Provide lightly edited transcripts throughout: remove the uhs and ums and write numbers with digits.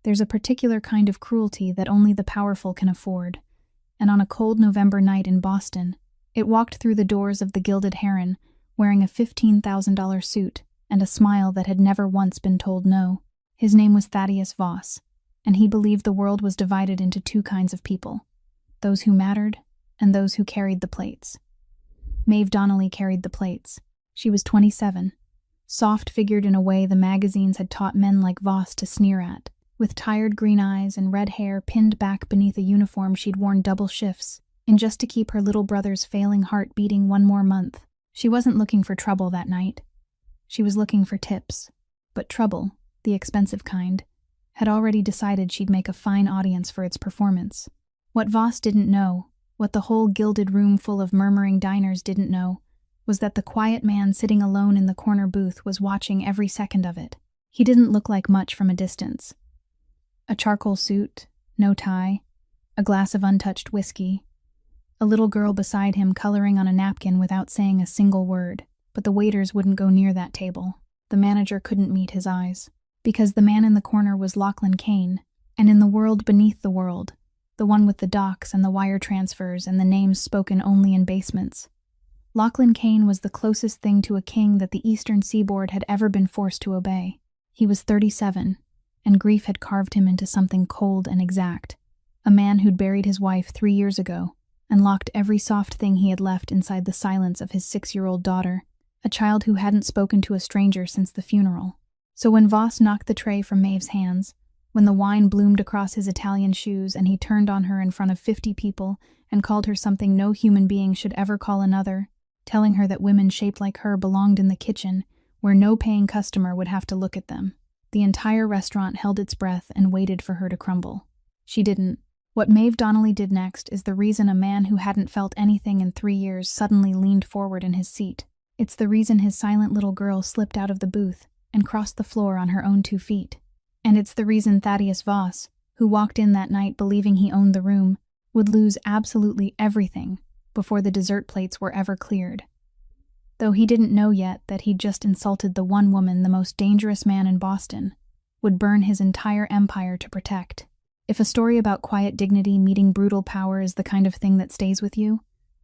There's a particular kind of cruelty that only the powerful can afford. And on a cold November night in Boston, it walked through the doors of the Gilded Heron, wearing a $15,000 suit and a smile that had never once been told no. His name was Thaddeus Voss, and he believed the world was divided into two kinds of people, those who mattered and those who carried the plates. Maeve Donnelly carried the plates. She was 27, soft-figured in a way the magazines had taught men like Voss to sneer at, with tired green eyes and red hair pinned back beneath a uniform she'd worn double shifts, and just to keep her little brother's failing heart beating one more month. She wasn't looking for trouble that night. She was looking for tips. But trouble, the expensive kind, had already decided she'd make a fine audience for its performance. What Voss didn't know, what the whole gilded room full of murmuring diners didn't know, was that the quiet man sitting alone in the corner booth was watching every second of it. He didn't look like much from a distance. A charcoal suit, no tie, a glass of untouched whiskey, a little girl beside him coloring on a napkin without saying a single word, but the waiters wouldn't go near that table. The manager couldn't meet his eyes, because the man in the corner was Lachlan Kane, and in the world beneath the world, the one with the docks and the wire transfers and the names spoken only in basements, Lachlan Kane was the closest thing to a king that the eastern seaboard had ever been forced to obey. He was 37, and grief had carved him into something cold and exact, a man who'd buried his wife 3 years ago, and locked every soft thing he had left inside the silence of his 6-year-old daughter, a child who hadn't spoken to a stranger since the funeral. So when Voss knocked the tray from Maeve's hands, when the wine bloomed across his Italian shoes and he turned on her in front of 50 people and called her something no human being should ever call another, telling her that women shaped like her belonged in the kitchen, where no paying customer would have to look at them, the entire restaurant held its breath and waited for her to crumble. She didn't. What Maeve Donnelly did next is the reason a man who hadn't felt anything in 3 years suddenly leaned forward in his seat. It's the reason his silent little girl slipped out of the booth and crossed the floor on her own 2 feet. And it's the reason Thaddeus Voss, who walked in that night believing he owned the room, would lose absolutely everything before the dessert plates were ever cleared. Though he didn't know yet that he'd just insulted the one woman the most dangerous man in Boston would burn his entire empire to protect. If a story about quiet dignity meeting brutal power is the kind of thing that stays with you,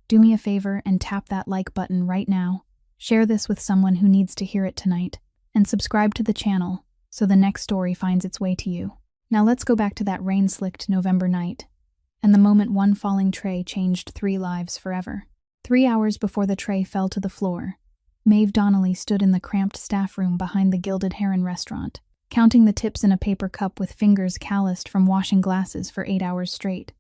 do me a favor and tap that like button right now. Share this with someone who needs to hear it tonight, and subscribe to the channel so the next story finds its way to you. Now let's go back to that rain-slicked November night, and the moment one falling tray changed 3 lives forever. 3 hours before the tray fell to the floor, Maeve Donnelly stood in the cramped staff room behind the Gilded Heron restaurant, counting the tips in a paper cup with fingers calloused from washing glasses for 8 hours straight.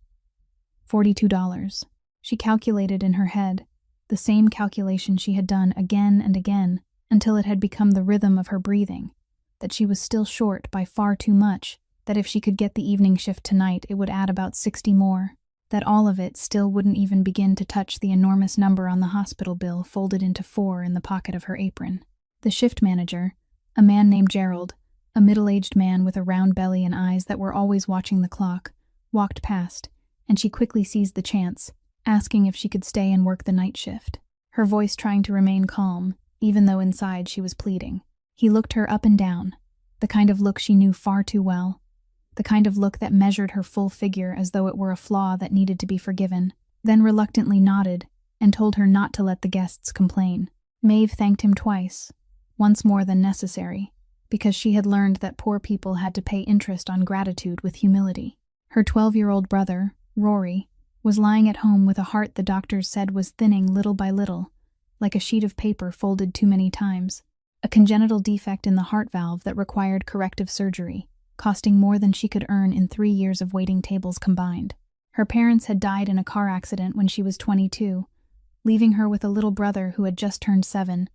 $42. She calculated in her head, the same calculation she had done again and again until it had become the rhythm of her breathing, that she was still short by far too much, that if she could get the evening shift tonight it would add about 60 more, that all of it still wouldn't even begin to touch the enormous number on the hospital bill folded into 4 in the pocket of her apron. The shift manager, a man named Gerald, a middle-aged man with a round belly and eyes that were always watching the clock, walked past, and she quickly seized the chance, asking if she could stay and work the night shift, her voice trying to remain calm, even though inside she was pleading. He looked her up and down, the kind of look she knew far too well, the kind of look that measured her full figure as though it were a flaw that needed to be forgiven, then reluctantly nodded and told her not to let the guests complain. Maeve thanked him twice, once more than necessary, because she had learned that poor people had to pay interest on gratitude with humility. Her 12-year-old brother, Rory, was lying at home with a heart the doctors said was thinning little by little, like a sheet of paper folded too many times, a congenital defect in the heart valve that required corrective surgery, costing more than she could earn in 3 years of waiting tables combined. Her parents had died in a car accident when she was 22, leaving her with a little brother who had just turned 7,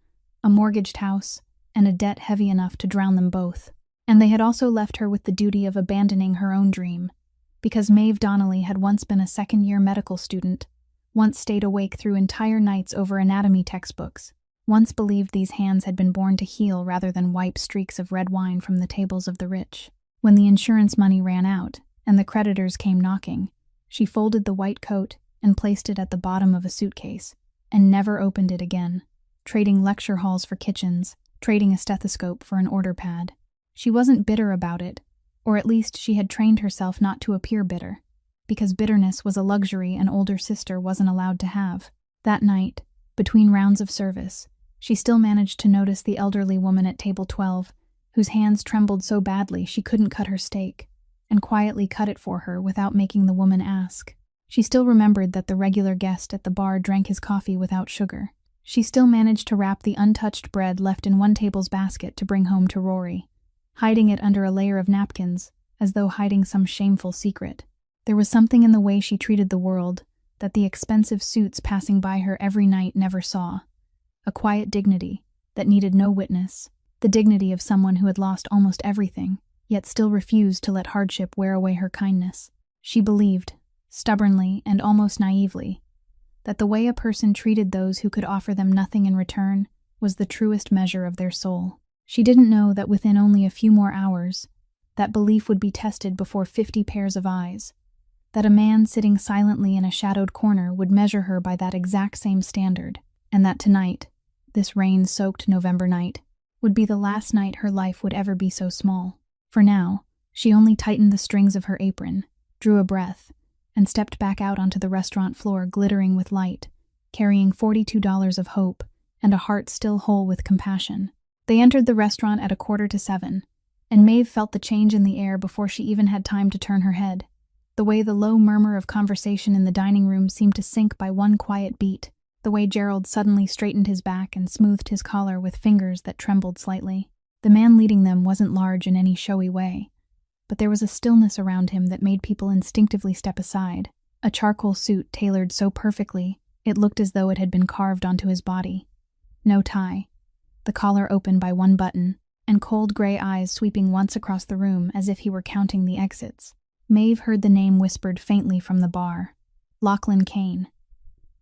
a mortgaged house, and a debt heavy enough to drown them both. And they had also left her with the duty of abandoning her own dream, because Maeve Donnelly had once been a second-year medical student, once stayed awake through entire nights over anatomy textbooks, once believed these hands had been born to heal rather than wipe streaks of red wine from the tables of the rich. When the insurance money ran out and the creditors came knocking, she folded the white coat and placed it at the bottom of a suitcase, and never opened it again, trading lecture halls for kitchens, trading a stethoscope for an order pad. She wasn't bitter about it, Or at least she had trained herself not to appear bitter, because bitterness was a luxury an older sister wasn't allowed to have. That night, between rounds of service, she still managed to notice the elderly woman at table 12, whose hands trembled so badly she couldn't cut her steak, and quietly cut it for her without making the woman ask. She still remembered that the regular guest at the bar drank his coffee without sugar. She still managed to wrap the untouched bread left in one table's basket to bring home to Rory, hiding it under a layer of napkins, as though hiding some shameful secret. There was something in the way she treated the world that the expensive suits passing by her every night never saw. A quiet dignity that needed no witness, the dignity of someone who had lost almost everything, yet still refused to let hardship wear away her kindness. She believed, stubbornly and almost naively, that the way a person treated those who could offer them nothing in return was the truest measure of their soul. She didn't know that within only a few more hours, that belief would be tested before 50 pairs of eyes, that a man sitting silently in a shadowed corner would measure her by that exact same standard, and that tonight, this rain-soaked November night, would be the last night her life would ever be so small. For now, she only tightened the strings of her apron, drew a breath, and stepped back out onto the restaurant floor glittering with light, carrying $42 of hope and a heart still whole with compassion. They entered the restaurant at 6:45, and Maeve felt the change in the air before she even had time to turn her head. The way the low murmur of conversation in the dining room seemed to sink by one quiet beat, the way Gerald suddenly straightened his back and smoothed his collar with fingers that trembled slightly. The man leading them wasn't large in any showy way, but there was a stillness around him that made people instinctively step aside. A charcoal suit tailored so perfectly, it looked as though it had been carved onto his body. No tie, the collar open by one button, and cold gray eyes sweeping once across the room as if he were counting the exits. Maeve heard the name whispered faintly from the bar. Lachlan Kane.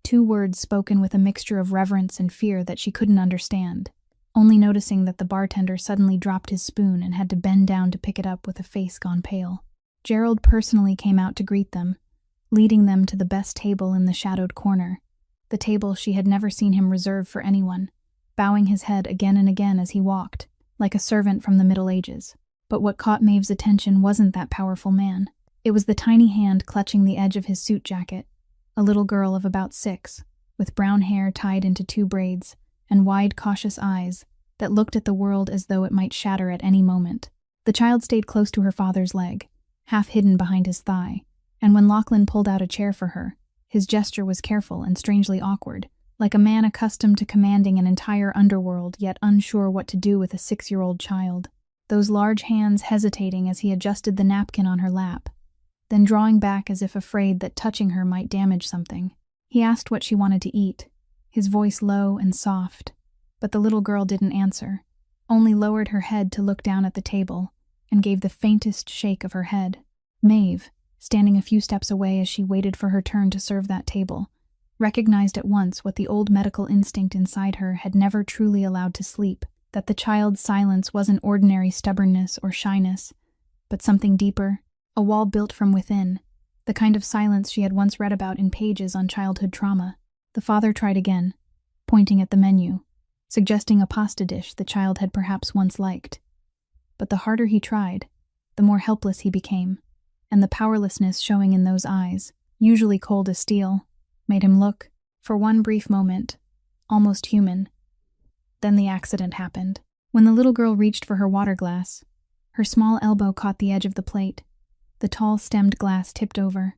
2 words spoken with a mixture of reverence and fear that she couldn't understand, only noticing that the bartender suddenly dropped his spoon and had to bend down to pick it up with a face gone pale. Gerald personally came out to greet them, leading them to the best table in the shadowed corner, the table she had never seen him reserve for anyone, bowing his head again and again as he walked, like a servant from the Middle Ages. But what caught Maeve's attention wasn't that powerful man. It was the tiny hand clutching the edge of his suit jacket, a little girl of about 6, with brown hair tied into 2 braids, and wide, cautious eyes that looked at the world as though it might shatter at any moment. The child stayed close to her father's leg, half hidden behind his thigh, and when Lachlan pulled out a chair for her, his gesture was careful and strangely awkward, like a man accustomed to commanding an entire underworld yet unsure what to do with a 6-year-old child. Those large hands hesitating as he adjusted the napkin on her lap, then drawing back as if afraid that touching her might damage something. He asked what she wanted to eat, his voice low and soft, but the little girl didn't answer, only lowered her head to look down at the table and gave the faintest shake of her head. Maeve, standing a few steps away as she waited for her turn to serve that table, recognized at once what the old medical instinct inside her had never truly allowed to sleep, that the child's silence wasn't ordinary stubbornness or shyness, but something deeper, a wall built from within, the kind of silence she had once read about in pages on childhood trauma. The father tried again, pointing at the menu, suggesting a pasta dish the child had perhaps once liked. But the harder he tried, the more helpless he became, and the powerlessness showing in those eyes, usually cold as steel, made him look, for one brief moment, almost human. Then the accident happened. When the little girl reached for her water glass, her small elbow caught the edge of the plate. The tall stemmed glass tipped over,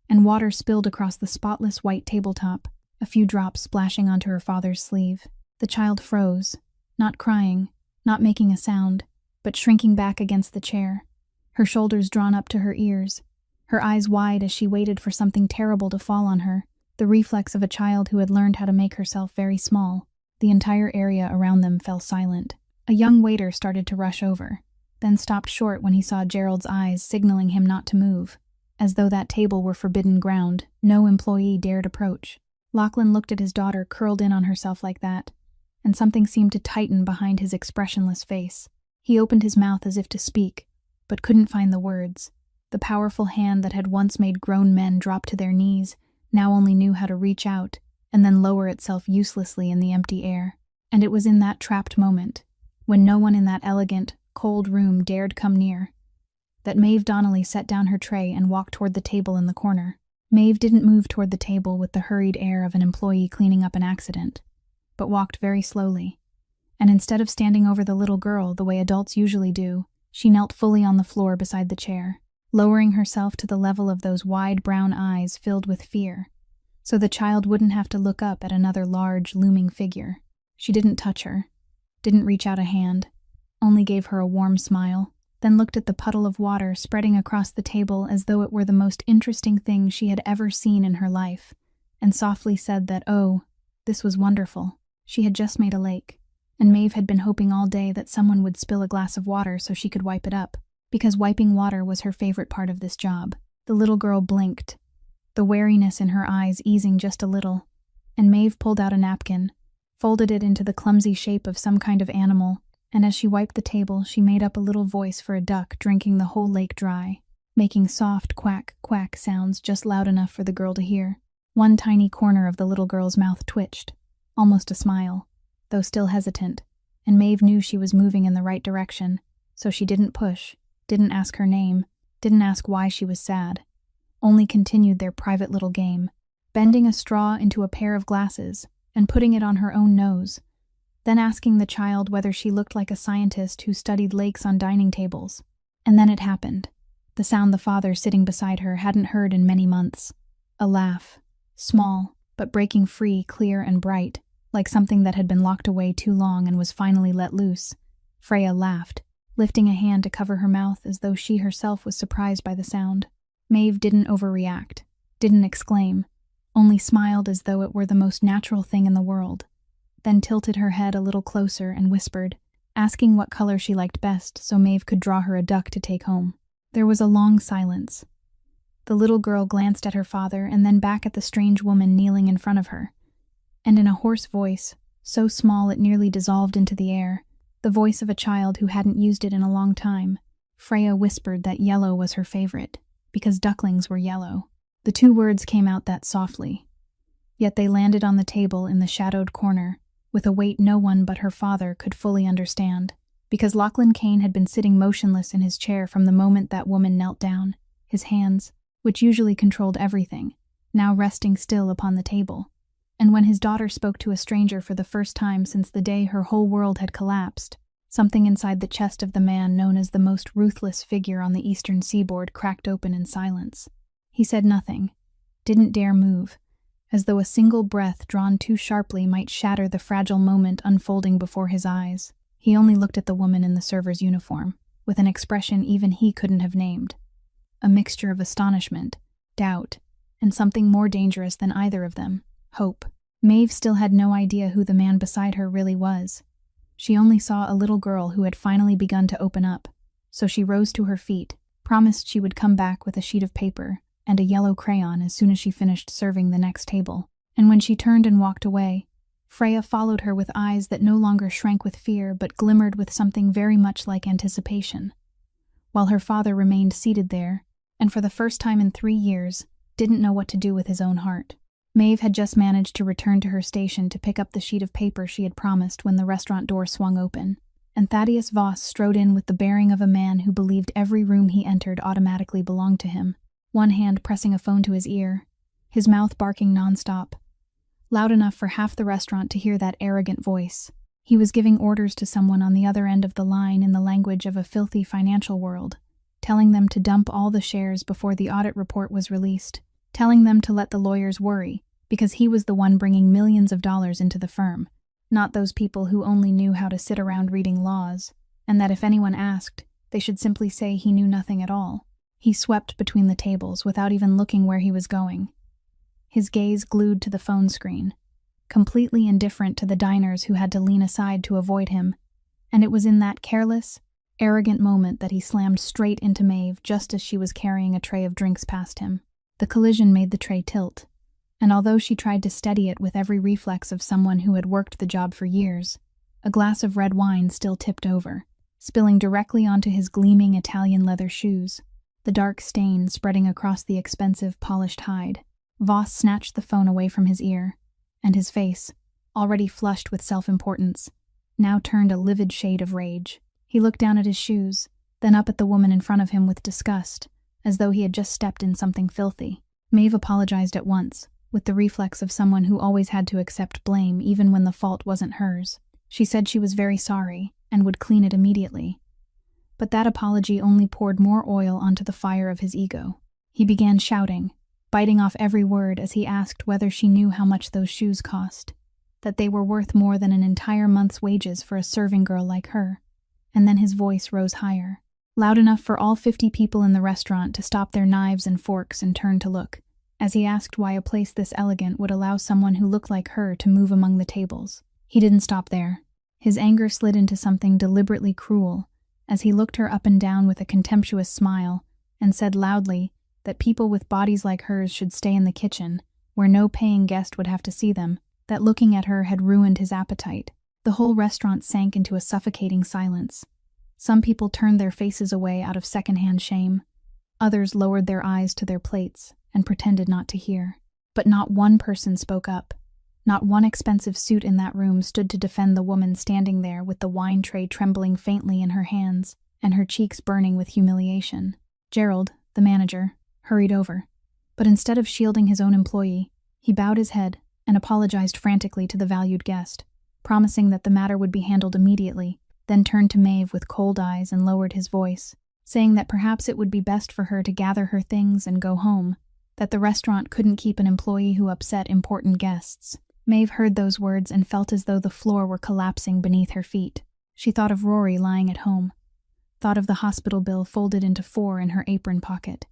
and water spilled across the spotless white tabletop, a few drops splashing onto her father's sleeve. The child froze, not crying, not making a sound, but shrinking back against the chair, her shoulders drawn up to her ears, her eyes wide as she waited for something terrible to fall on her, the reflex of a child who had learned how to make herself very small. The entire area around them fell silent. A young waiter started to rush over, then stopped short when he saw Gerald's eyes signaling him not to move, as though that table were forbidden ground no employee dared approach. Lachlan looked at his daughter curled in on herself like that, and something seemed to tighten behind his expressionless face. He opened his mouth as if to speak, but couldn't find the words. The powerful hand that had once made grown men drop to their knees now only knew how to reach out and then lower itself uselessly in the empty air. And it was in that trapped moment, when no one in that elegant, cold room dared come near, that Maeve Donnelly set down her tray and walked toward the table in the corner. Maeve didn't move toward the table with the hurried air of an employee cleaning up an accident, but walked very slowly. And instead of standing over the little girl the way adults usually do, she knelt fully on the floor beside the chair, lowering herself to the level of those wide brown eyes filled with fear, so the child wouldn't have to look up at another large, looming figure. She didn't touch her, didn't reach out a hand, only gave her a warm smile, then looked at the puddle of water spreading across the table as though it were the most interesting thing she had ever seen in her life, and softly said that, oh, this was wonderful. She had just made a lake, and Maeve had been hoping all day that someone would spill a glass of water so she could wipe it up, because wiping water was her favorite part of this job. The little girl blinked, the wariness in her eyes easing just a little, and Maeve pulled out a napkin, folded it into the clumsy shape of some kind of animal, and as she wiped the table, she made up a little voice for a duck drinking the whole lake dry, making soft quack, quack sounds just loud enough for the girl to hear. One tiny corner of the little girl's mouth twitched, almost a smile, though still hesitant, and Maeve knew she was moving in the right direction, so she didn't push, didn't ask her name, didn't ask why she was sad, only continued their private little game, bending a straw into a pair of glasses and putting it on her own nose, then asking the child whether she looked like a scientist who studied lakes on dining tables. And then it happened, the sound the father sitting beside her hadn't heard in many months. A laugh, small, but breaking free, clear and bright, like something that had been locked away too long and was finally let loose. Freya laughed, lifting a hand to cover her mouth as though she herself was surprised by the sound. Maeve didn't overreact, didn't exclaim, only smiled as though it were the most natural thing in the world, then tilted her head a little closer and whispered, asking what color she liked best so Maeve could draw her a duck to take home. There was a long silence. The little girl glanced at her father and then back at the strange woman kneeling in front of her, and in a hoarse voice, so small it nearly dissolved into the air, the voice of a child who hadn't used it in a long time, Freya whispered that yellow was her favorite, because ducklings were yellow. The two words came out that softly, yet they landed on the table in the shadowed corner, with a weight no one but her father could fully understand, because Lachlan Kane had been sitting motionless in his chair from the moment that woman knelt down, his hands, which usually controlled everything, now resting still upon the table. And when his daughter spoke to a stranger for the first time since the day her whole world had collapsed, something inside the chest of the man known as the most ruthless figure on the eastern seaboard cracked open in silence. He said nothing, didn't dare move, as though a single breath drawn too sharply might shatter the fragile moment unfolding before his eyes. He only looked at the woman in the server's uniform, with an expression even he couldn't have named. A mixture of astonishment, doubt, and something more dangerous than either of them, hope. Maeve still had no idea who the man beside her really was. She only saw a little girl who had finally begun to open up, so she rose to her feet, promised she would come back with a sheet of paper and a yellow crayon as soon as she finished serving the next table. And when she turned and walked away, Freya followed her with eyes that no longer shrank with fear but glimmered with something very much like anticipation, while her father remained seated there, and for the first time in 3 years, didn't know what to do with his own heart. Maeve had just managed to return to her station to pick up the sheet of paper she had promised when the restaurant door swung open, and Thaddeus Voss strode in with the bearing of a man who believed every room he entered automatically belonged to him, one hand pressing a phone to his ear, his mouth barking nonstop, loud enough for half the restaurant to hear that arrogant voice. He was giving orders to someone on the other end of the line in the language of a filthy financial world, telling them to dump all the shares before the audit report was released, telling them to let the lawyers worry, because he was the one bringing millions of dollars into the firm, not those people who only knew how to sit around reading laws, and that if anyone asked, they should simply say he knew nothing at all. He swept between the tables without even looking where he was going, his gaze glued to the phone screen, completely indifferent to the diners who had to lean aside to avoid him, and it was in that careless, arrogant moment that he slammed straight into Maeve just as she was carrying a tray of drinks past him. The collision made the tray tilt, and although she tried to steady it with every reflex of someone who had worked the job for years, a glass of red wine still tipped over, spilling directly onto his gleaming Italian leather shoes, the dark stain spreading across the expensive polished hide. Voss snatched the phone away from his ear, and his face, already flushed with self-importance, now turned a livid shade of rage. He looked down at his shoes, then up at the woman in front of him with disgust, as though he had just stepped in something filthy. Maeve apologized at once, with the reflex of someone who always had to accept blame even when the fault wasn't hers. She said she was very sorry and would clean it immediately. But that apology only poured more oil onto the fire of his ego. He began shouting, biting off every word as he asked whether she knew how much those shoes cost, that they were worth more than an entire month's wages for a serving girl like her. And then his voice rose higher, loud enough for all 50 people in the restaurant to stop their knives and forks and turn to look, as he asked why a place this elegant would allow someone who looked like her to move among the tables. He didn't stop there. His anger slid into something deliberately cruel, as he looked her up and down with a contemptuous smile and said loudly that people with bodies like hers should stay in the kitchen, where no paying guest would have to see them, that looking at her had ruined his appetite. The whole restaurant sank into a suffocating silence. Some people turned their faces away out of secondhand shame. Others lowered their eyes to their plates and pretended not to hear. But not one person spoke up. Not one expensive suit in that room stood to defend the woman standing there with the wine tray trembling faintly in her hands and her cheeks burning with humiliation. Gerald, the manager, hurried over. But instead of shielding his own employee, he bowed his head and apologized frantically to the valued guest, promising that the matter would be handled immediately, then turned to Maeve with cold eyes and lowered his voice, saying that perhaps it would be best for her to gather her things and go home, that the restaurant couldn't keep an employee who upset important guests. Maeve heard those words and felt as though the floor were collapsing beneath her feet. She thought of Rory lying at home, thought of the hospital bill folded into 4 in her apron pocket,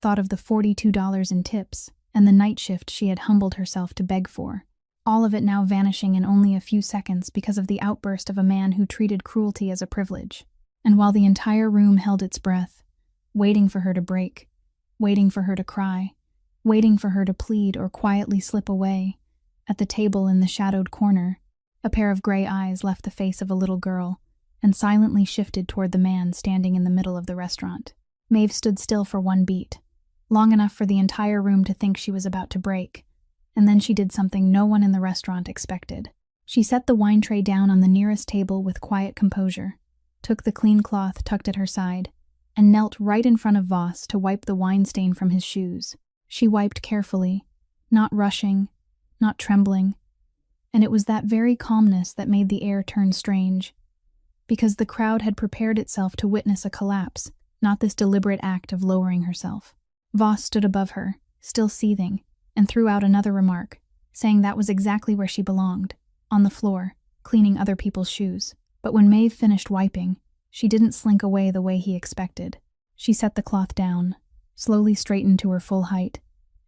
thought of the $42 in tips, and the night shift she had humbled herself to beg for, all of it now vanishing in only a few seconds because of the outburst of a man who treated cruelty as a privilege. And while the entire room held its breath, waiting for her to break, waiting for her to cry, waiting for her to plead or quietly slip away, at the table in the shadowed corner, a pair of gray eyes left the face of a little girl and silently shifted toward the man standing in the middle of the restaurant. Maeve stood still for one beat, long enough for the entire room to think she was about to break, and then she did something no one in the restaurant expected. She set the wine tray down on the nearest table with quiet composure, took the clean cloth tucked at her side, and knelt right in front of Voss to wipe the wine stain from his shoes. She wiped carefully, not rushing, not trembling, and it was that very calmness that made the air turn strange, because the crowd had prepared itself to witness a collapse, not this deliberate act of lowering herself. Voss stood above her, still seething, and threw out another remark, saying that was exactly where she belonged, on the floor, cleaning other people's shoes. But when Maeve finished wiping, she didn't slink away the way he expected. She set the cloth down, slowly straightened to her full height,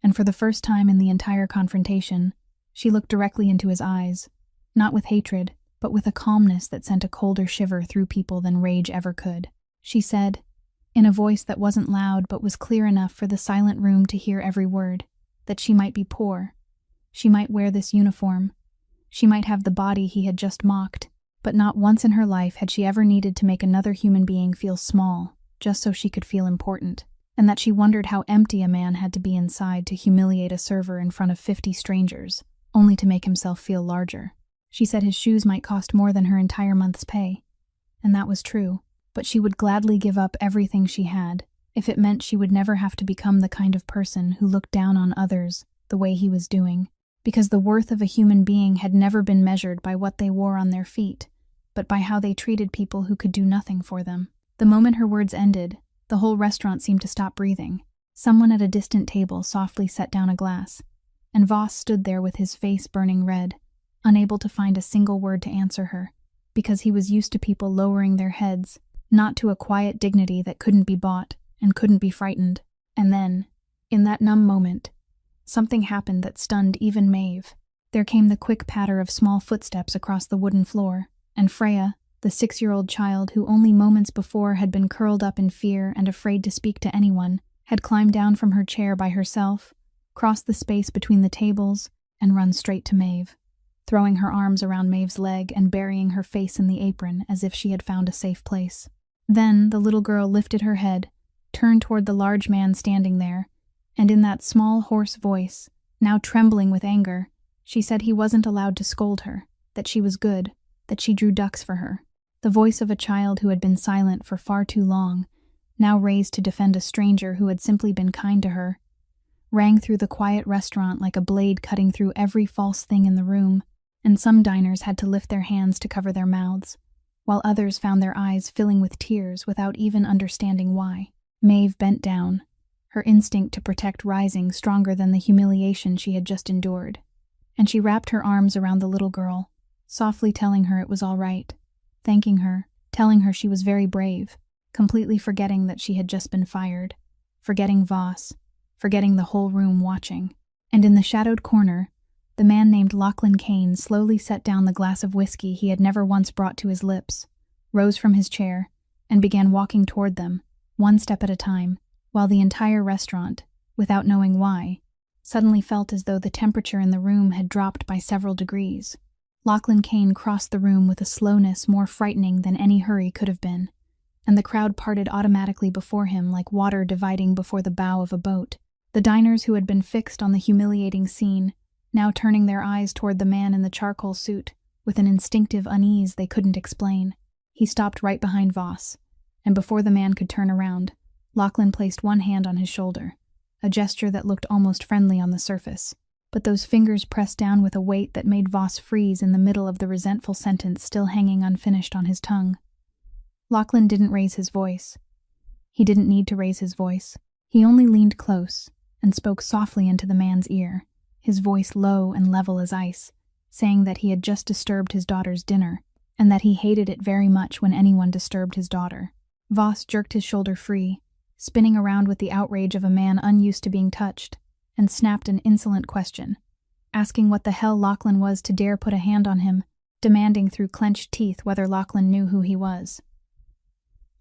and for the first time in the entire confrontation, she looked directly into his eyes, not with hatred, but with a calmness that sent a colder shiver through people than rage ever could. She said, in a voice that wasn't loud but was clear enough for the silent room to hear every word, that she might be poor, she might wear this uniform, she might have the body he had just mocked, but not once in her life had she ever needed to make another human being feel small, just so she could feel important, and that she wondered how empty a man had to be inside to humiliate a server in front of 50 strangers, only to make himself feel larger. She said his shoes might cost more than her entire month's pay, and that was true, but she would gladly give up everything she had if it meant she would never have to become the kind of person who looked down on others the way he was doing, because the worth of a human being had never been measured by what they wore on their feet, but by how they treated people who could do nothing for them. The moment her words ended, the whole restaurant seemed to stop breathing. Someone at a distant table softly set down a glass, and Voss stood there with his face burning red, unable to find a single word to answer her, because he was used to people lowering their heads, not to a quiet dignity that couldn't be bought and couldn't be frightened. And then, in that numb moment, something happened that stunned even Maeve. There came the quick patter of small footsteps across the wooden floor, and Freya, the 6-year-old child who only moments before had been curled up in fear and afraid to speak to anyone, had climbed down from her chair by herself, crossed the space between the tables, and run straight to Maeve, throwing her arms around Maeve's leg and burying her face in the apron as if she had found a safe place. Then the little girl lifted her head, turned toward the large man standing there, and in that small, hoarse voice, now trembling with anger, she said he wasn't allowed to scold her, that she was good, that she drew ducks for her. The voice of a child who had been silent for far too long, now raised to defend a stranger who had simply been kind to her, rang through the quiet restaurant like a blade cutting through every false thing in the room, and some diners had to lift their hands to cover their mouths, while others found their eyes filling with tears without even understanding why. Maeve bent down, her instinct to protect rising stronger than the humiliation she had just endured, and she wrapped her arms around the little girl, softly telling her it was all right, thanking her, telling her she was very brave, completely forgetting that she had just been fired, forgetting Voss, forgetting the whole room watching. And in the shadowed corner, the man named Lachlan Kane slowly set down the glass of whiskey he had never once brought to his lips, rose from his chair, and began walking toward them, one step at a time, while the entire restaurant, without knowing why, suddenly felt as though the temperature in the room had dropped by several degrees. Lachlan Kane crossed the room with a slowness more frightening than any hurry could have been, and the crowd parted automatically before him like water dividing before the bow of a boat. The diners who had been fixed on the humiliating scene, now turning their eyes toward the man in the charcoal suit, with an instinctive unease they couldn't explain. He stopped right behind Voss, and before the man could turn around, Lachlan placed one hand on his shoulder, a gesture that looked almost friendly on the surface, but those fingers pressed down with a weight that made Voss freeze in the middle of the resentful sentence still hanging unfinished on his tongue. Lachlan didn't raise his voice. He didn't need to raise his voice. He only leaned close and spoke softly into the man's ear, his voice low and level as ice, saying that he had just disturbed his daughter's dinner, and that he hated it very much when anyone disturbed his daughter. Voss jerked his shoulder free, spinning around with the outrage of a man unused to being touched, and snapped an insolent question, asking what the hell Lachlan was to dare put a hand on him, demanding through clenched teeth whether Lachlan knew who he was.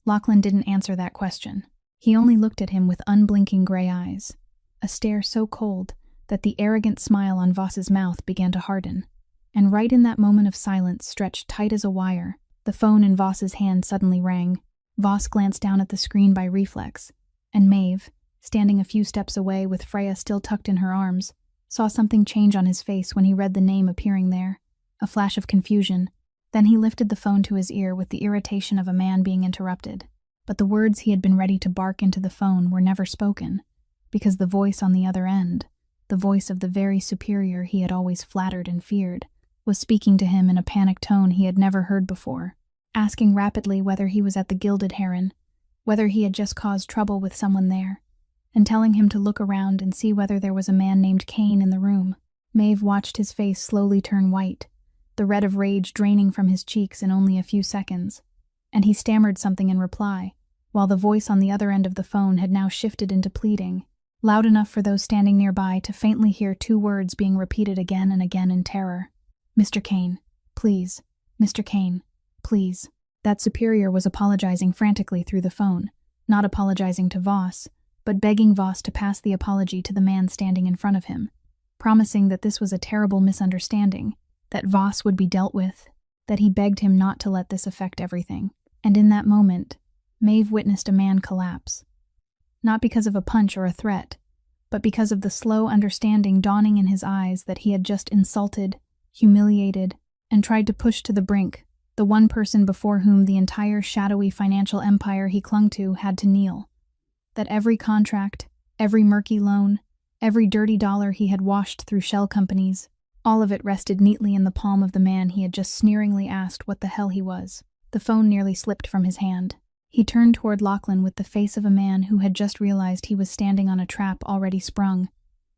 Lachlan didn't answer that question. He only looked at him with unblinking gray eyes, a stare so cold that the arrogant smile on Voss's mouth began to harden. And right in that moment of silence stretched tight as a wire, the phone in Voss's hand suddenly rang. Voss glanced down at the screen by reflex, and Maeve, standing a few steps away with Freya still tucked in her arms, saw something change on his face when he read the name appearing there, a flash of confusion. Then he lifted the phone to his ear with the irritation of a man being interrupted. But the words he had been ready to bark into the phone were never spoken, because the voice on the other end, the voice of the very superior he had always flattered and feared, was speaking to him in a panicked tone he had never heard before, asking rapidly whether he was at the Gilded Heron, whether he had just caused trouble with someone there, and telling him to look around and see whether there was a man named Kane in the room. Maeve watched his face slowly turn white, the red of rage draining from his cheeks in only a few seconds, and he stammered something in reply, while the voice on the other end of the phone had now shifted into pleading, loud enough for those standing nearby to faintly hear two words being repeated again and again in terror. "Mr. Kane, please. Mr. Kane, please." That superior was apologizing frantically through the phone, not apologizing to Voss, but begging Voss to pass the apology to the man standing in front of him, promising that this was a terrible misunderstanding, that Voss would be dealt with, that he begged him not to let this affect everything. And in that moment, Maeve witnessed a man collapse. Not because of a punch or a threat, but because of the slow understanding dawning in his eyes that he had just insulted, humiliated, and tried to push to the brink the one person before whom the entire shadowy financial empire he clung to had to kneel. That every contract, every murky loan, every dirty dollar he had washed through shell companies, all of it rested neatly in the palm of the man he had just sneeringly asked what the hell he was. The phone nearly slipped from his hand. He turned toward Lachlan with the face of a man who had just realized he was standing on a trap already sprung,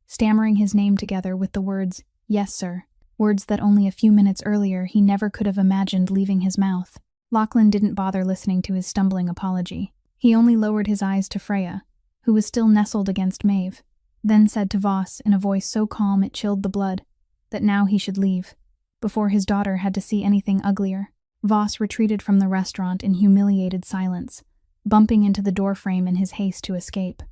stammering his name together with the words, "Yes, sir," words that only a few minutes earlier he never could have imagined leaving his mouth. Lachlan didn't bother listening to his stumbling apology. He only lowered his eyes to Freya, who was still nestled against Maeve, then said to Voss in a voice so calm it chilled the blood, that now he should leave, before his daughter had to see anything uglier. Voss retreated from the restaurant in humiliated silence, bumping into the doorframe in his haste to escape.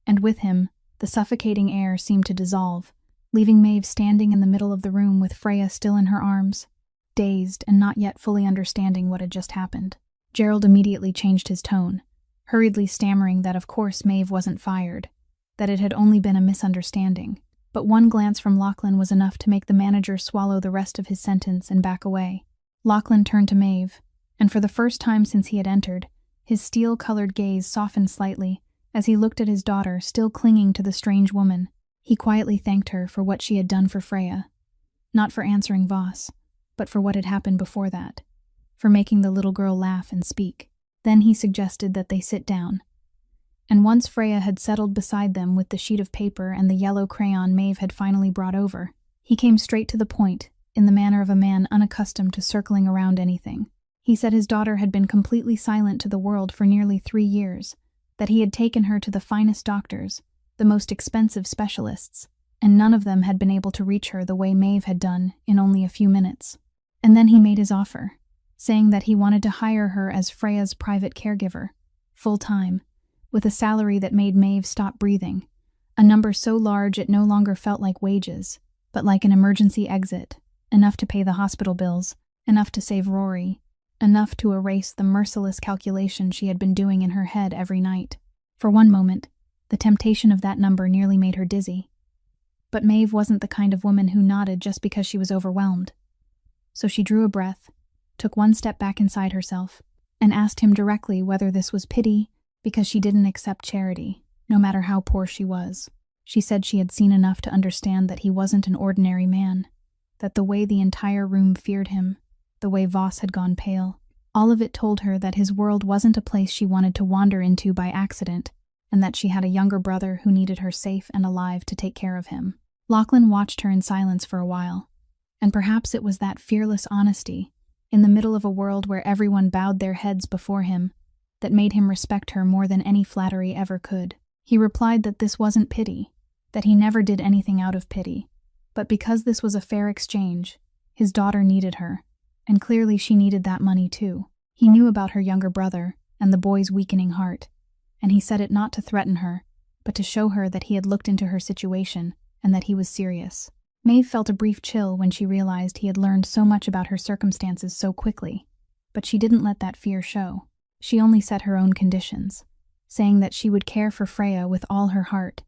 And with him, the suffocating air seemed to dissolve, leaving Maeve standing in the middle of the room with Freya still in her arms, dazed and not yet fully understanding what had just happened. Gerald immediately changed his tone, hurriedly stammering that of course Maeve wasn't fired, that it had only been a misunderstanding. But one glance from Lachlan was enough to make the manager swallow the rest of his sentence and back away. Lachlan turned to Maeve, And for the first time since he had entered, his steel-colored gaze softened slightly as he looked at his daughter still clinging to the strange woman. He quietly thanked her for what she had done for Freya. Not for answering Voss, but for what had happened before that, for making the little girl laugh and speak. Then he suggested that they sit down. And once Freya had settled beside them with the sheet of paper and the yellow crayon Maeve had finally brought over, he came straight to the point, in the manner of a man unaccustomed to circling around anything. He said his daughter had been completely silent to the world for nearly 3 years, that he had taken her to the finest doctors, the most expensive specialists, and none of them had been able to reach her the way Maeve had done in only a few minutes. And then he made his offer, saying that he wanted to hire her as Freya's private caregiver, full-time, with a salary that made Maeve stop breathing, a number so large it no longer felt like wages, but like an emergency exit, enough to pay the hospital bills, enough to save Rory, enough to erase the merciless calculation she had been doing in her head every night. For one moment, the temptation of that number nearly made her dizzy. But Maeve wasn't the kind of woman who nodded just because she was overwhelmed. So she drew a breath, took one step back inside herself, and asked him directly whether this was pity because she didn't accept charity, no matter how poor she was. She said she had seen enough to understand that he wasn't an ordinary man, that the way the entire room feared him, the way Voss had gone pale, all of it told her that his world wasn't a place she wanted to wander into by accident, and that she had a younger brother who needed her safe and alive to take care of him. Lachlan watched her in silence for a while, and perhaps it was that fearless honesty, in the middle of a world where everyone bowed their heads before him, that made him respect her more than any flattery ever could. He replied that this wasn't pity, that he never did anything out of pity, but because this was a fair exchange, his daughter needed her, and clearly she needed that money too. He knew about her younger brother and the boy's weakening heart, and he said it not to threaten her, but to show her that he had looked into her situation and that he was serious. Maeve felt a brief chill when she realized he had learned so much about her circumstances so quickly, but she didn't let that fear show. She only set her own conditions, saying that she would care for Freya with all her heart,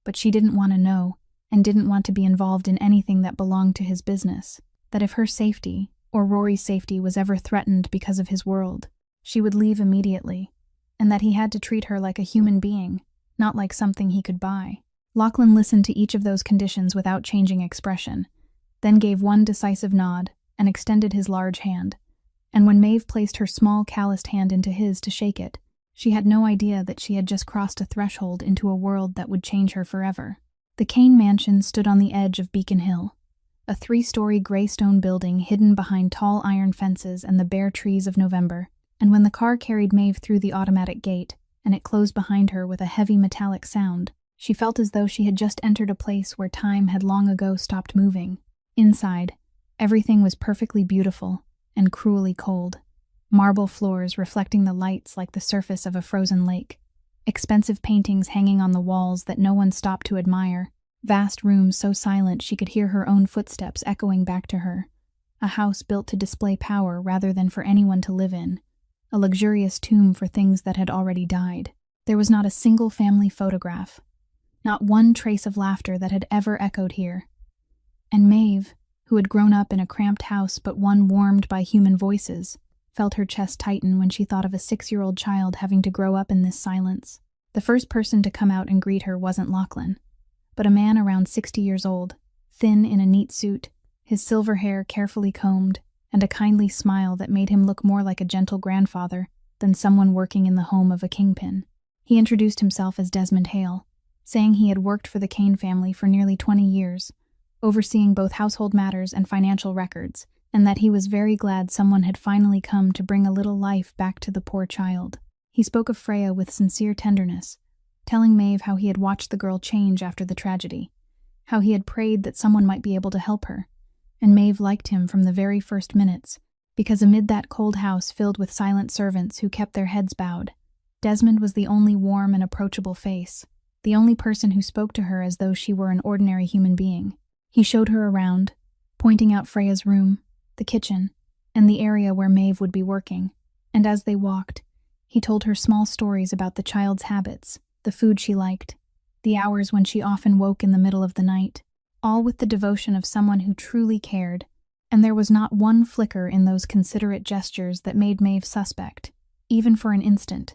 but she didn't want to know and didn't want to be involved in anything that belonged to his business, that if her safety or Rory's safety was ever threatened because of his world, she would leave immediately, and that he had to treat her like a human being, not like something he could buy. Lachlan listened to each of those conditions without changing expression, then gave one decisive nod and extended his large hand, and when Maeve placed her small calloused hand into his to shake it, she had no idea that she had just crossed a threshold into a world that would change her forever. The Kane mansion stood on the edge of Beacon Hill, a 3-story gray stone building hidden behind tall iron fences and the bare trees of November, and when the car carried Maeve through the automatic gate, and it closed behind her with a heavy metallic sound, she felt as though she had just entered a place where time had long ago stopped moving. Inside, everything was perfectly beautiful and cruelly cold. Marble floors reflecting the lights like the surface of a frozen lake. Expensive paintings hanging on the walls that no one stopped to admire. Vast rooms so silent she could hear her own footsteps echoing back to her. A house built to display power rather than for anyone to live in. A luxurious tomb for things that had already died. There was not a single family photograph. Not one trace of laughter that had ever echoed here. And Maeve, who had grown up in a cramped house but one warmed by human voices, felt her chest tighten when she thought of a 6-year-old child having to grow up in this silence. The first person to come out and greet her wasn't Lachlan, but a man around 60 years old, thin in a neat suit, his silver hair carefully combed, and a kindly smile that made him look more like a gentle grandfather than someone working in the home of a kingpin. He introduced himself as Desmond Hale, saying he had worked for the Kane family for nearly 20 years, overseeing both household matters and financial records, and that he was very glad someone had finally come to bring a little life back to the poor child. He spoke of Freya with sincere tenderness, telling Maeve how he had watched the girl change after the tragedy, how he had prayed that someone might be able to help her, and Maeve liked him from the very first minutes, because amid that cold house filled with silent servants who kept their heads bowed, Desmond was the only warm and approachable face, the only person who spoke to her as though she were an ordinary human being. He showed her around, pointing out Freya's room, the kitchen, and the area where Maeve would be working, and as they walked, he told her small stories about the child's habits, the food she liked, the hours when she often woke in the middle of the night, all with the devotion of someone who truly cared, And there was not one flicker in those considerate gestures that made Maeve suspect, even for an instant,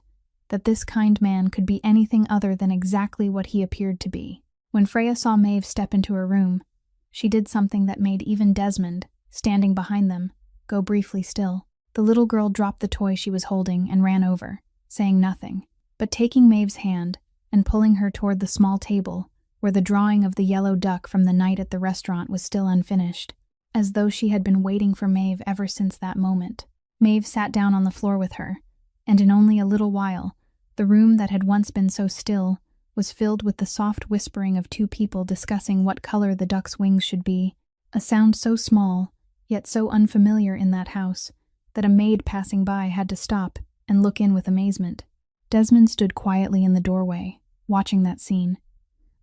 that this kind man could be anything other than exactly what he appeared to be. When Freya saw Maeve step into her room, she did something that made even Desmond, standing behind them, go briefly still. The little girl dropped the toy she was holding and ran over, saying nothing, but taking Maeve's hand and pulling her toward the small table where the drawing of the yellow duck from the night at the restaurant was still unfinished, as though she had been waiting for Maeve ever since that moment. Maeve sat down on the floor with her, and in only a little while, the room that had once been so still was filled with the soft whispering of two people discussing what color the duck's wings should be, a sound so small, yet so unfamiliar in that house, that a maid passing by had to stop and look in with amazement. Desmond stood quietly in the doorway, watching that scene,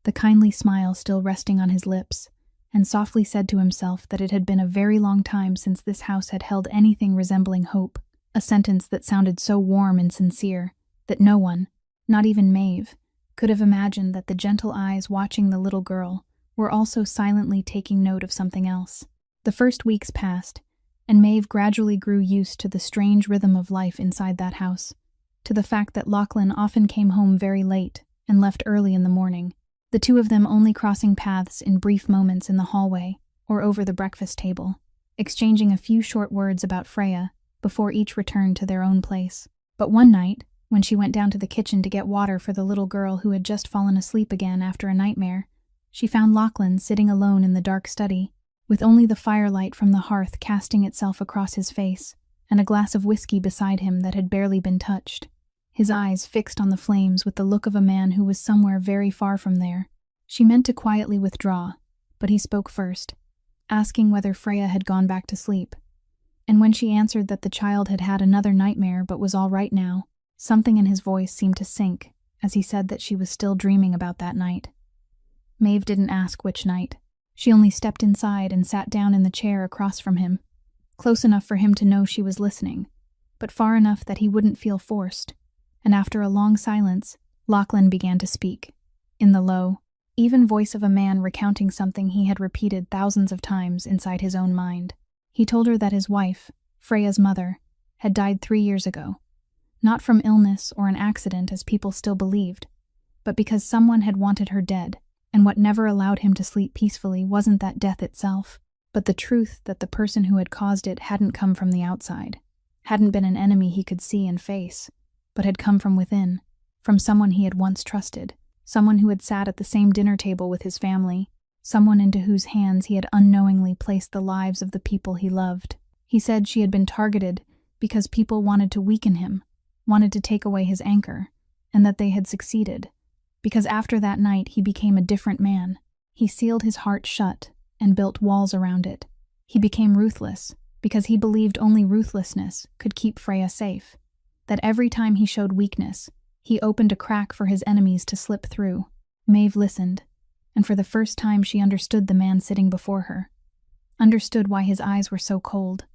the kindly smile still resting on his lips, and softly said to himself that it had been a very long time since this house had held anything resembling hope, a sentence that sounded so warm and sincere that no one, not even Maeve, could have imagined that the gentle eyes watching the little girl were also silently taking note of something else. The first weeks passed, and Maeve gradually grew used to the strange rhythm of life inside that house, to the fact that Lachlan often came home very late and left early in the morning, the two of them only crossing paths in brief moments in the hallway or over the breakfast table, exchanging a few short words about Freya before each returned to their own place. But one night, when she went down to the kitchen to get water for the little girl who had just fallen asleep again after a nightmare, she found Lachlan sitting alone in the dark study, with only the firelight from the hearth casting itself across his face, and a glass of whiskey beside him that had barely been touched, his eyes fixed on the flames with the look of a man who was somewhere very far from there. She meant to quietly withdraw, but he spoke first, asking whether Freya had gone back to sleep. And when she answered that the child had had another nightmare but was all right now, something in his voice seemed to sink as he said that she was still dreaming about that night. Maeve didn't ask which night. She only stepped inside and sat down in the chair across from him, close enough for him to know she was listening, but far enough that he wouldn't feel forced. And after a long silence, Lachlan began to speak, in the low, even voice of a man recounting something he had repeated thousands of times inside his own mind. He told her that his wife, Freya's mother, had died 3 years ago, not from illness or an accident as people still believed, but because someone had wanted her dead, and what never allowed him to sleep peacefully wasn't that death itself, but the truth that the person who had caused it hadn't come from the outside, hadn't been an enemy he could see and face, but had come from within, from someone he had once trusted, someone who had sat at the same dinner table with his family, someone into whose hands he had unknowingly placed the lives of the people he loved. He said she had been targeted because people wanted to weaken him, wanted to take away his anchor, and that they had succeeded, because after that night he became a different man. He sealed his heart shut and built walls around it. He became ruthless because he believed only ruthlessness could keep Freya safe, that every time he showed weakness, he opened a crack for his enemies to slip through. Maeve listened, and for the first time she understood the man sitting before her, understood why his eyes were so cold,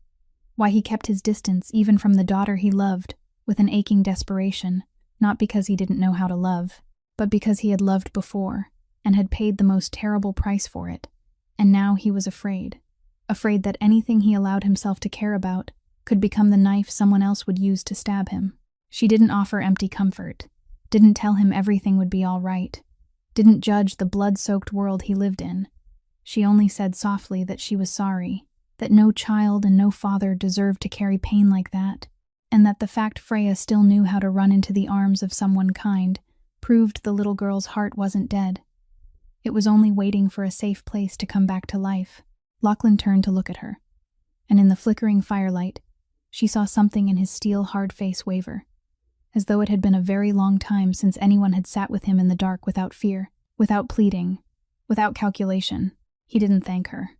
why he kept his distance even from the daughter he loved with an aching desperation, not because he didn't know how to love, but because he had loved before and had paid the most terrible price for it, and now he was afraid that anything he allowed himself to care about could become the knife someone else would use to stab him. She didn't offer empty comfort, didn't tell him everything would be all right, didn't judge the blood-soaked world he lived in. She only said softly that she was sorry, that no child and no father deserved to carry pain like that, and that the fact Freya still knew how to run into the arms of someone kind proved the little girl's heart wasn't dead. It was only waiting for a safe place to come back to life. Lachlan turned to look at her, and in the flickering firelight, she saw something in his steel-hard face waver, as though it had been a very long time since anyone had sat with him in the dark without fear, without pleading, without calculation. He didn't thank her.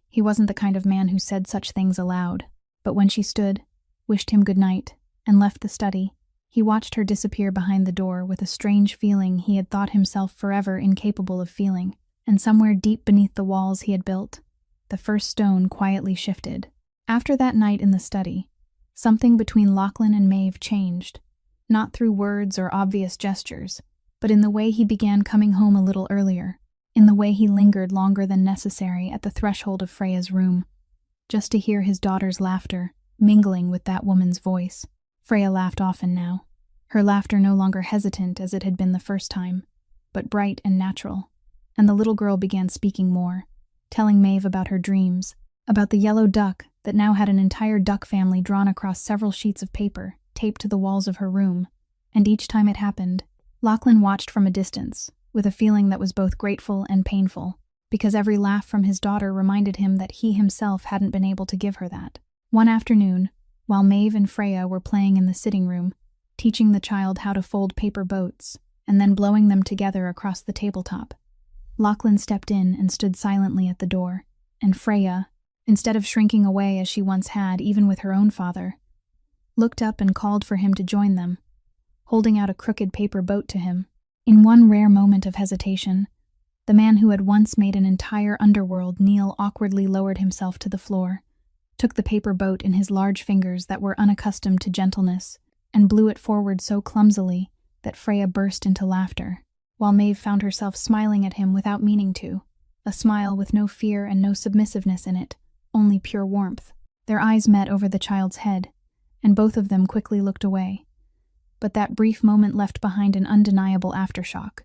He wasn't the kind of man who said such things aloud, but when she stood, wished him good night, and left the study, he watched her disappear behind the door with a strange feeling he had thought himself forever incapable of feeling, and somewhere deep beneath the walls he had built, the first stone quietly shifted. After that night in the study, something between Lachlan and Maeve changed, not through words or obvious gestures, but in the way he began coming home a little earlier, in the way he lingered longer than necessary at the threshold of Freya's room, just to hear his daughter's laughter, mingling with that woman's voice. Freya laughed often now, her laughter no longer hesitant as it had been the first time, but bright and natural. And the little girl began speaking more, telling Maeve about her dreams, about the yellow duck that now had an entire duck family drawn across several sheets of paper, taped to the walls of her room. And each time it happened, Lachlan watched from a distance, with a feeling that was both grateful and painful, because every laugh from his daughter reminded him that he himself hadn't been able to give her that. One afternoon, while Maeve and Freya were playing in the sitting room, teaching the child how to fold paper boats, and then blowing them together across the tabletop, Lachlan stepped in and stood silently at the door, and Freya, instead of shrinking away as she once had even with her own father, looked up and called for him to join them, holding out a crooked paper boat to him. In one rare moment of hesitation, the man who had once made an entire underworld kneel awkwardly lowered himself to the floor, took the paper boat in his large fingers that were unaccustomed to gentleness, and blew it forward so clumsily that Freya burst into laughter, while Maeve found herself smiling at him without meaning to, a smile with no fear and no submissiveness in it, only pure warmth. Their eyes met over the child's head, and both of them quickly looked away. But that brief moment left behind an undeniable aftershock,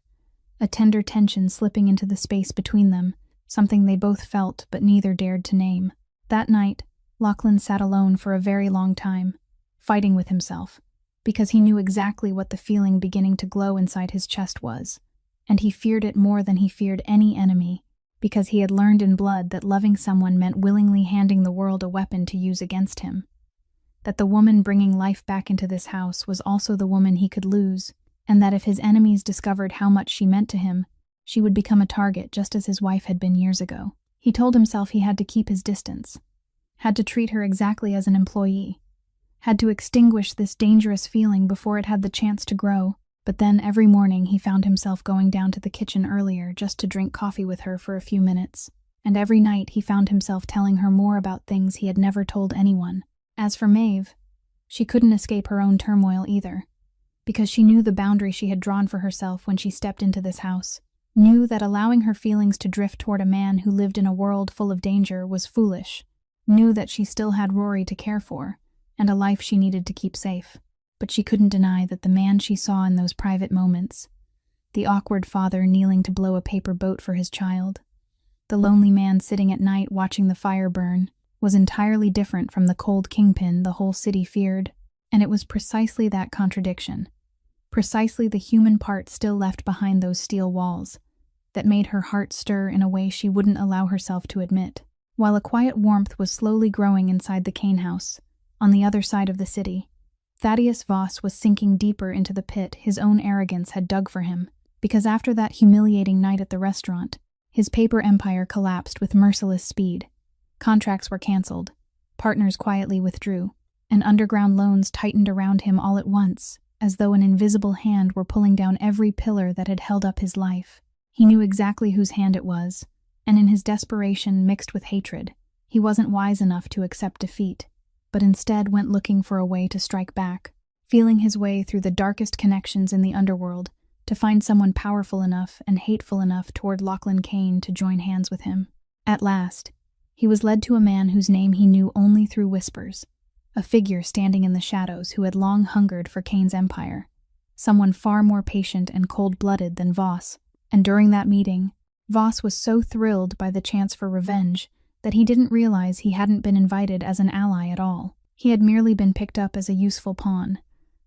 a tender tension slipping into the space between them, something they both felt but neither dared to name. That night, Lachlan sat alone for a very long time, fighting with himself, because he knew exactly what the feeling beginning to glow inside his chest was, and he feared it more than he feared any enemy, because he had learned in blood that loving someone meant willingly handing the world a weapon to use against him. That the woman bringing life back into this house was also the woman he could lose, and that if his enemies discovered how much she meant to him, she would become a target just as his wife had been years ago. He told himself he had to keep his distance, had to treat her exactly as an employee, had to extinguish this dangerous feeling before it had the chance to grow. But then every morning he found himself going down to the kitchen earlier just to drink coffee with her for a few minutes, and every night he found himself telling her more about things he had never told anyone. As for Maeve, she couldn't escape her own turmoil either, because she knew the boundary she had drawn for herself when she stepped into this house, knew that allowing her feelings to drift toward a man who lived in a world full of danger was foolish, knew that she still had Rory to care for, and a life she needed to keep safe. But she couldn't deny that the man she saw in those private moments, the awkward father kneeling to blow a paper boat for his child, the lonely man sitting at night watching the fire burn, was entirely different from the cold kingpin the whole city feared. And it was precisely that contradiction, precisely the human part still left behind those steel walls, that made her heart stir in a way she wouldn't allow herself to admit. While a quiet warmth was slowly growing inside the cane house, on the other side of the city, Thaddeus Voss was sinking deeper into the pit his own arrogance had dug for him, because after that humiliating night at the restaurant, his paper empire collapsed with merciless speed. Contracts were canceled, partners quietly withdrew, and underground loans tightened around him all at once, as though an invisible hand were pulling down every pillar that had held up his life. He knew exactly whose hand it was, and in his desperation mixed with hatred, he wasn't wise enough to accept defeat, but instead went looking for a way to strike back, feeling his way through the darkest connections in the underworld to find someone powerful enough and hateful enough toward Lachlan Kane to join hands with him. At last, he was led to a man whose name he knew only through whispers, a figure standing in the shadows who had long hungered for Kane's empire, someone far more patient and cold-blooded than Voss. And during that meeting, Voss was so thrilled by the chance for revenge that he didn't realize he hadn't been invited as an ally at all. He had merely been picked up as a useful pawn,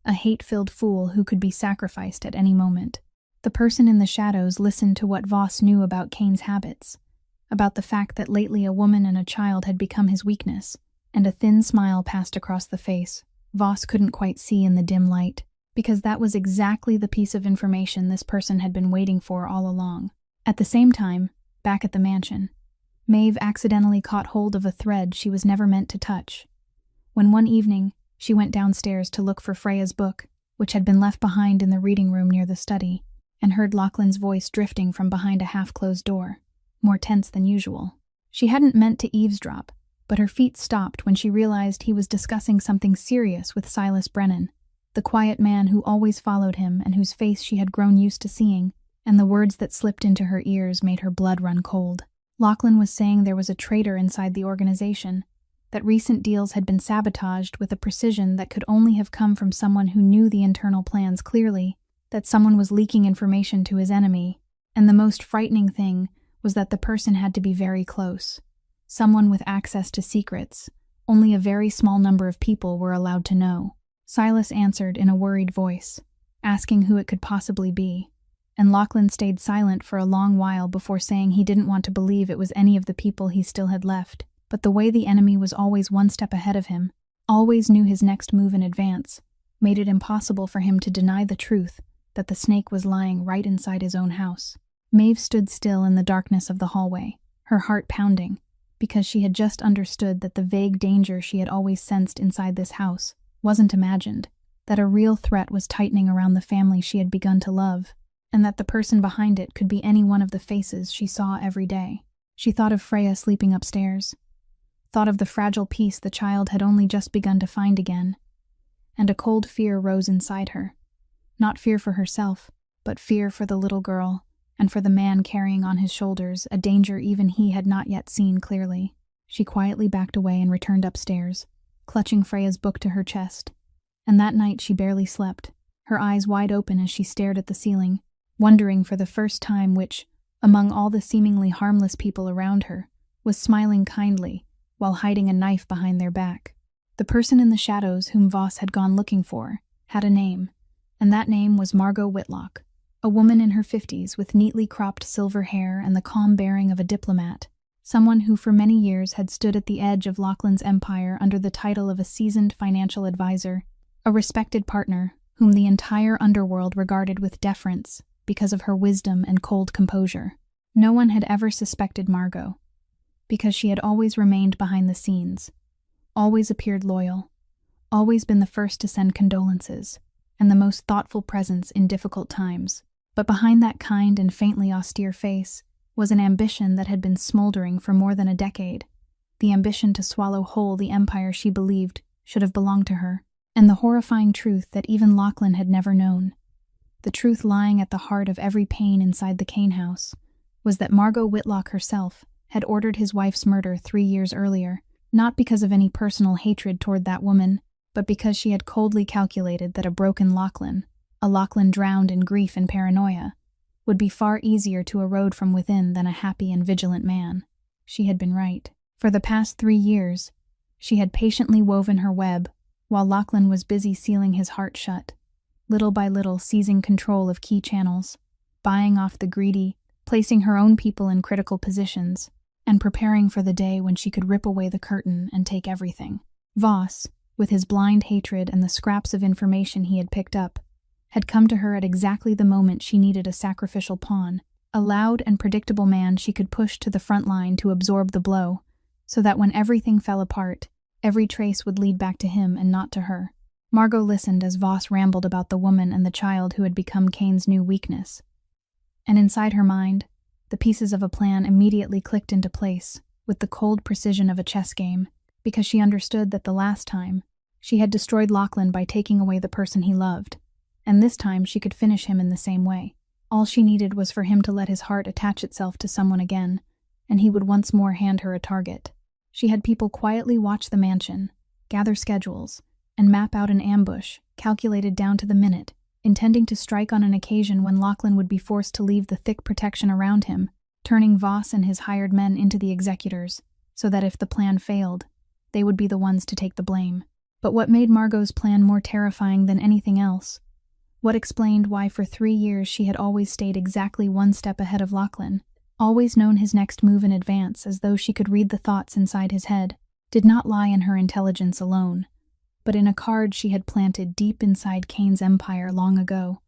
a hate-filled fool who could be sacrificed at any moment. The person in the shadows listened to what Voss knew about Kane's habits, about the fact that lately a woman and a child had become his weakness, and a thin smile passed across the face Voss couldn't quite see in the dim light, because that was exactly the piece of information this person had been waiting for all along. At the same time, back at the mansion, Maeve accidentally caught hold of a thread she was never meant to touch. When one evening, she went downstairs to look for Freya's book, which had been left behind in the reading room near the study, and heard Lachlan's voice drifting from behind a half-closed door, more tense than usual. She hadn't meant to eavesdrop, but her feet stopped when she realized he was discussing something serious with Silas Brennan, the quiet man who always followed him and whose face she had grown used to seeing, and the words that slipped into her ears made her blood run cold. Lachlan was saying there was a traitor inside the organization, that recent deals had been sabotaged with a precision that could only have come from someone who knew the internal plans clearly, that someone was leaking information to his enemy, and the most frightening thing was that the person had to be very close. Someone with access to secrets only a very small number of people were allowed to know. Silas answered in a worried voice, asking who it could possibly be, and Lachlan stayed silent for a long while before saying he didn't want to believe it was any of the people he still had left, but the way the enemy was always one step ahead of him, always knew his next move in advance, made it impossible for him to deny the truth that the snake was lying right inside his own house. Maeve stood still in the darkness of the hallway, her heart pounding, because she had just understood that the vague danger she had always sensed inside this house wasn't imagined, that a real threat was tightening around the family she had begun to love, and that the person behind it could be any one of the faces she saw every day. She thought of Freya sleeping upstairs, thought of the fragile peace the child had only just begun to find again, and a cold fear rose inside her. Not fear for herself, but fear for the little girl, and for the man carrying on his shoulders a danger even he had not yet seen clearly. She quietly backed away and returned upstairs, clutching Freya's book to her chest. And that night she barely slept, her eyes wide open as she stared at the ceiling, wondering for the first time which, among all the seemingly harmless people around her, was smiling kindly while hiding a knife behind their back. The person in the shadows whom Voss had gone looking for had a name, and that name was Margot Whitlock, a woman in her 50s with neatly cropped silver hair and the calm bearing of a diplomat, someone who for many years had stood at the edge of Lachlan's empire under the title of a seasoned financial advisor, a respected partner whom the entire underworld regarded with deference because of her wisdom and cold composure. No one had ever suspected Margot, because she had always remained behind the scenes, always appeared loyal, always been the first to send condolences, and the most thoughtful presence in difficult times. But behind that kind and faintly austere face was an ambition that had been smoldering for more than a decade, the ambition to swallow whole the empire she believed should have belonged to her, and the horrifying truth that even Lachlan had never known. The truth lying at the heart of every pain inside the Kane house was that Margot Whitlock herself had ordered his wife's murder 3 years earlier, not because of any personal hatred toward that woman, but because she had coldly calculated that a broken Lachlan, a Lachlan drowned in grief and paranoia, would be far easier to erode from within than a happy and vigilant man. She had been right. For the past 3 years, she had patiently woven her web, while Lachlan was busy sealing his heart shut, little by little seizing control of key channels, buying off the greedy, placing her own people in critical positions, and preparing for the day when she could rip away the curtain and take everything. Voss, with his blind hatred and the scraps of information he had picked up, had come to her at exactly the moment she needed a sacrificial pawn, a loud and predictable man she could push to the front line to absorb the blow, so that when everything fell apart, every trace would lead back to him and not to her. Margot listened as Voss rambled about the woman and the child who had become Kane's new weakness. And inside her mind, the pieces of a plan immediately clicked into place, with the cold precision of a chess game, because she understood that the last time, she had destroyed Lachlan by taking away the person he loved, and this time she could finish him in the same way. All she needed was for him to let his heart attach itself to someone again, and he would once more hand her a target. She had people quietly watch the mansion, gather schedules, and map out an ambush, calculated down to the minute, intending to strike on an occasion when Lachlan would be forced to leave the thick protection around him, turning Voss and his hired men into the executors, so that if the plan failed, they would be the ones to take the blame. But what made Margot's plan more terrifying than anything else? What explained why for 3 years she had always stayed exactly one step ahead of Lachlan, always known his next move in advance as though she could read the thoughts inside his head, did not lie in her intelligence alone, but in a card she had planted deep inside Kane's empire long ago,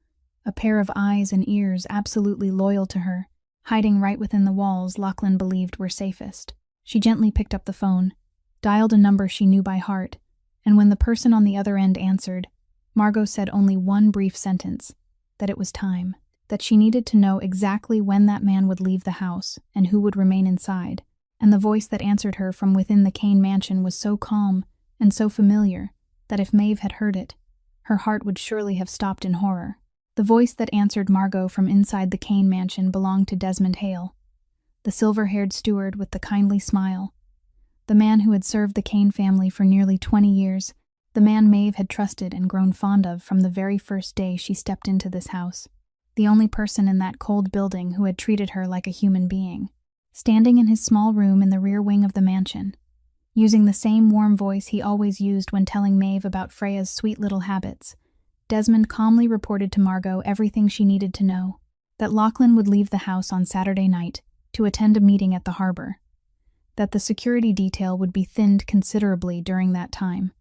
a pair of eyes and ears absolutely loyal to her, hiding right within the walls Lachlan believed were safest. She gently picked up the phone, dialed a number she knew by heart, and when the person on the other end answered, Margot said only one brief sentence, that it was time, that she needed to know exactly when that man would leave the house and who would remain inside, and the voice that answered her from within the Kane mansion was so calm and so familiar that if Maeve had heard it, her heart would surely have stopped in horror. The voice that answered Margot from inside the Kane mansion belonged to Desmond Hale, the silver-haired steward with the kindly smile, The man who had served the Kane family for nearly 20 years, the man Maeve had trusted and grown fond of from the very first day she stepped into this house. The only person in that cold building who had treated her like a human being. Standing in his small room in the rear wing of the mansion, using the same warm voice he always used when telling Maeve about Freya's sweet little habits, Desmond calmly reported to Margot everything she needed to know. That Lachlan would leave the house on Saturday night to attend a meeting at the harbor. That the security detail would be thinned considerably during that time.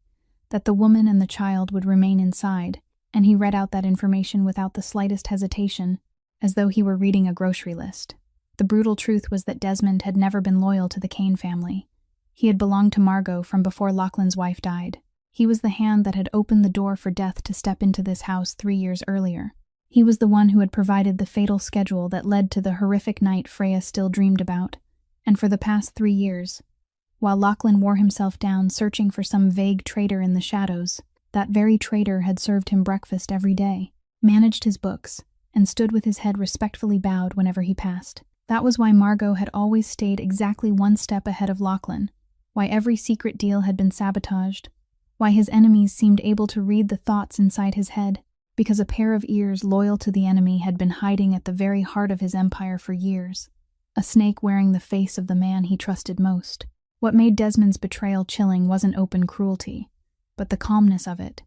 That the woman and the child would remain inside, and he read out that information without the slightest hesitation, as though he were reading a grocery list. The brutal truth was that Desmond had never been loyal to the Kane family. He had belonged to Margot from before Lachlan's wife died. He was the hand that had opened the door for Death to step into this house 3 years earlier. He was the one who had provided the fatal schedule that led to the horrific night Freya still dreamed about. And for the past 3 years, while Lachlan wore himself down searching for some vague traitor in the shadows, that very traitor had served him breakfast every day, managed his books, and stood with his head respectfully bowed whenever he passed. That was why Margot had always stayed exactly one step ahead of Lachlan, why every secret deal had been sabotaged, why his enemies seemed able to read the thoughts inside his head, because a pair of ears loyal to the enemy had been hiding at the very heart of his empire for years, a snake wearing the face of the man he trusted most. What made Desmond's betrayal chilling wasn't open cruelty, but the calmness of it,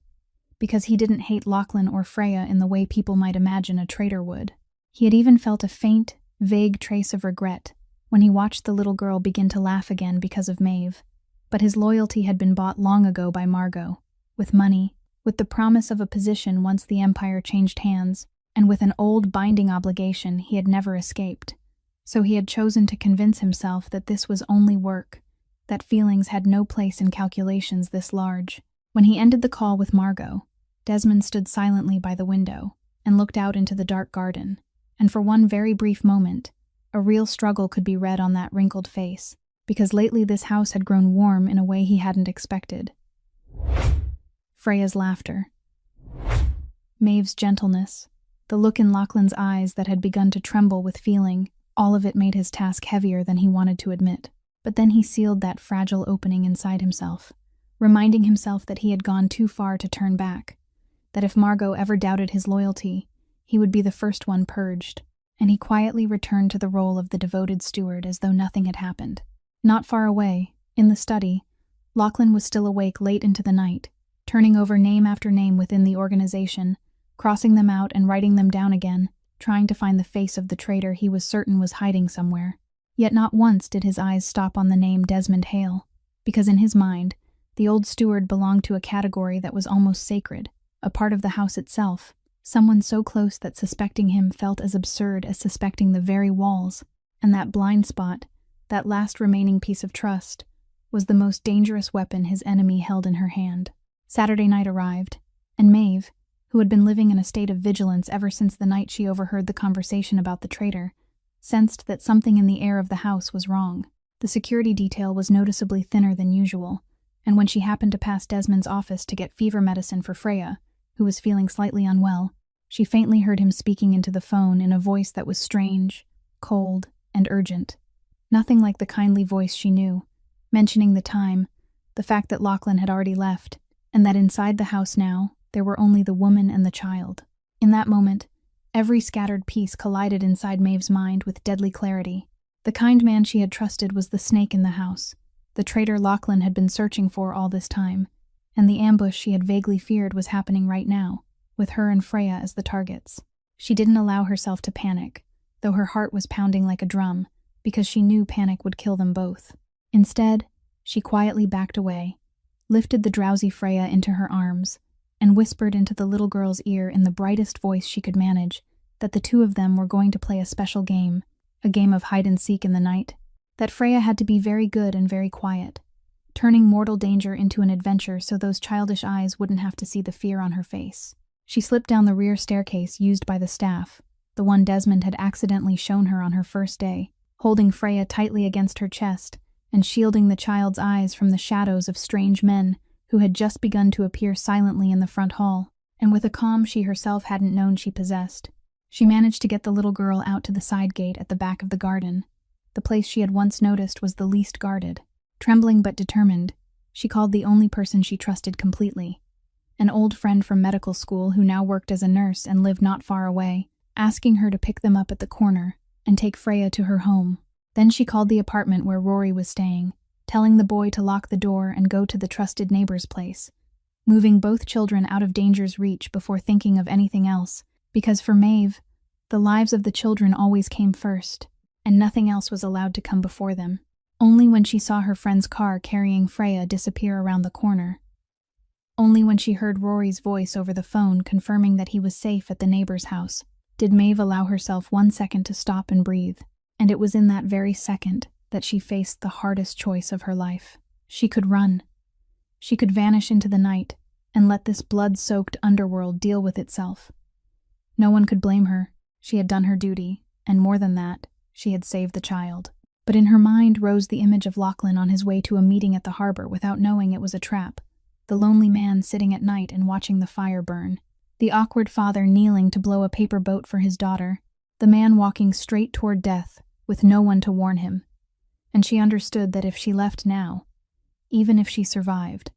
because he didn't hate Lachlan or Freya in the way people might imagine a traitor would. He had even felt a faint, vague trace of regret when he watched the little girl begin to laugh again because of Maeve, but his loyalty had been bought long ago by Margot, with money, with the promise of a position once the empire changed hands, and with an old binding obligation he had never escaped. So he had chosen to convince himself that this was only work, that feelings had no place in calculations this large. When he ended the call with Margot, Desmond stood silently by the window and looked out into the dark garden, and for one very brief moment, a real struggle could be read on that wrinkled face, because lately this house had grown warm in a way he hadn't expected. Freya's laughter, Maeve's gentleness, the look in Lachlan's eyes that had begun to tremble with feeling, all of it made his task heavier than he wanted to admit. But then he sealed that fragile opening inside himself, reminding himself that he had gone too far to turn back, that if Margot ever doubted his loyalty, he would be the first one purged, and he quietly returned to the role of the devoted steward as though nothing had happened. Not far away, in the study, Lachlan was still awake late into the night, turning over name after name within the organization, crossing them out and writing them down again, trying to find the face of the traitor he was certain was hiding somewhere. Yet not once did his eyes stop on the name Desmond Hale, because in his mind, the old steward belonged to a category that was almost sacred, a part of the house itself, someone so close that suspecting him felt as absurd as suspecting the very walls, and that blind spot, that last remaining piece of trust, was the most dangerous weapon his enemy held in her hand. Saturday night arrived, and Maeve, who had been living in a state of vigilance ever since the night she overheard the conversation about the traitor, sensed that something in the air of the house was wrong. The security detail was noticeably thinner than usual, and when she happened to pass Desmond's office to get fever medicine for Freya, who was feeling slightly unwell, she faintly heard him speaking into the phone in a voice that was strange, cold, and urgent. Nothing like the kindly voice she knew, mentioning the time, the fact that Lachlan had already left, and that inside the house now, there were only the woman and the child. In that moment, every scattered piece collided inside Maeve's mind with deadly clarity. The kind man she had trusted was the snake in the house, the traitor Lachlan had been searching for all this time, and the ambush she had vaguely feared was happening right now, with her and Freya as the targets. She didn't allow herself to panic, though her heart was pounding like a drum, because she knew panic would kill them both. Instead, she quietly backed away, lifted the drowsy Freya into her arms, and whispered into the little girl's ear in the brightest voice she could manage that the two of them were going to play a special game, a game of hide-and-seek in the night, that Freya had to be very good and very quiet, turning mortal danger into an adventure so those childish eyes wouldn't have to see the fear on her face. She slipped down the rear staircase used by the staff, the one Desmond had accidentally shown her on her first day, holding Freya tightly against her chest and shielding the child's eyes from the shadows of strange men who had just begun to appear silently in the front hall, and with a calm she herself hadn't known she possessed. She managed to get the little girl out to the side gate at the back of the garden. The place she had once noticed was the least guarded. Trembling but determined, she called the only person she trusted completely, an old friend from medical school who now worked as a nurse and lived not far away, asking her to pick them up at the corner and take Freya to her home. Then she called the apartment where Rory was staying, telling the boy to lock the door and go to the trusted neighbor's place, moving both children out of danger's reach before thinking of anything else, because for Maeve, the lives of the children always came first, and nothing else was allowed to come before them. Only when she saw her friend's car carrying Freya disappear around the corner, only when she heard Rory's voice over the phone confirming that he was safe at the neighbor's house, did Maeve allow herself 1 second to stop and breathe. And it was in that very second that she faced the hardest choice of her life. She could run. She could vanish into the night and let this blood-soaked underworld deal with itself. No one could blame her. She had done her duty, and more than that, she had saved the child. But in her mind rose the image of Lachlan on his way to a meeting at the harbor without knowing it was a trap, the lonely man sitting at night and watching the fire burn, the awkward father kneeling to blow a paper boat for his daughter, the man walking straight toward death with no one to warn him. And she understood that if she left now, even if she survived,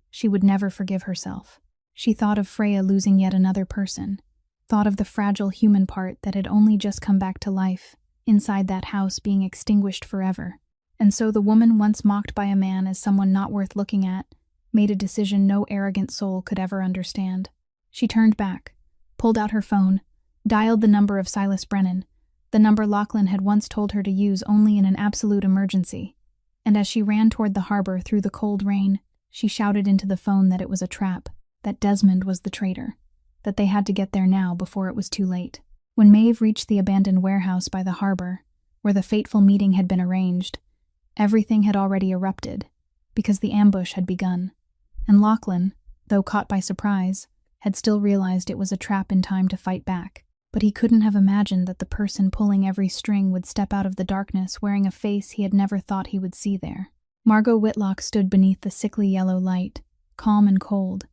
she would never forgive herself. She thought of Freya losing yet another person, thought of the fragile human part that had only just come back to life, inside that house being extinguished forever. And so the woman once mocked by a man as someone not worth looking at, made a decision no arrogant soul could ever understand. She turned back, pulled out her phone, dialed the number of Silas Brennan, the number Lachlan had once told her to use only in an absolute emergency. And as she ran toward the harbor through the cold rain, she shouted into the phone that it was a trap, that Desmond was the traitor, that they had to get there now before it was too late. When Maeve reached the abandoned warehouse by the harbor, where the fateful meeting had been arranged, everything had already erupted, because the ambush had begun. And Lachlan, though caught by surprise, had still realized it was a trap in time to fight back. But he couldn't have imagined that the person pulling every string would step out of the darkness wearing a face he had never thought he would see there. Margot Whitlock stood beneath the sickly yellow light, calm and cold.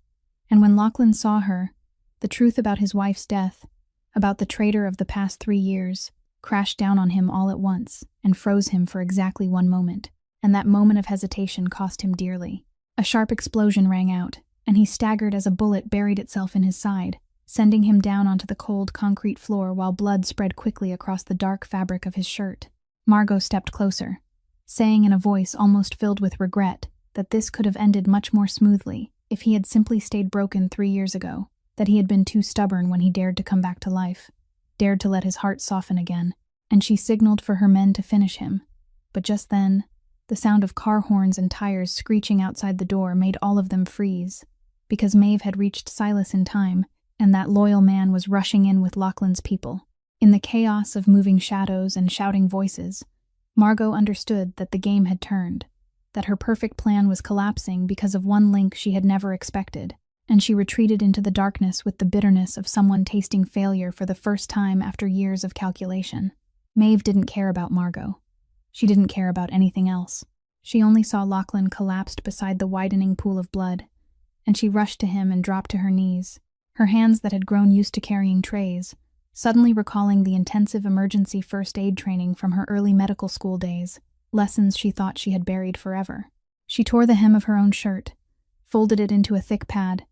And when Lachlan saw her, the truth about his wife's death, about the traitor of the past 3 years, crashed down on him all at once and froze him for exactly 1 moment. And that moment of hesitation cost him dearly. A sharp explosion rang out, and he staggered as a bullet buried itself in his side, sending him down onto the cold concrete floor while blood spread quickly across the dark fabric of his shirt. Margot stepped closer, saying in a voice almost filled with regret that this could have ended much more smoothly if he had simply stayed broken 3 years ago, that he had been too stubborn when he dared to come back to life, dared to let his heart soften again, and she signaled for her men to finish him. But just then, the sound of car horns and tires screeching outside the door made all of them freeze, because Maeve had reached Silas in time, and that loyal man was rushing in with Lachlan's people. In the chaos of moving shadows and shouting voices, Margot understood that the game had turned, that her perfect plan was collapsing because of one link she had never expected, and she retreated into the darkness with the bitterness of someone tasting failure for the first time after years of calculation. Maeve didn't care about Margot. She didn't care about anything else. She only saw Lachlan collapsed beside the widening pool of blood, and she rushed to him and dropped to her knees, her hands that had grown used to carrying trays, suddenly recalling the intensive emergency first aid training from her early medical school days, lessons she thought she had buried forever. She tore the hem of her own shirt, folded it into a thick pad,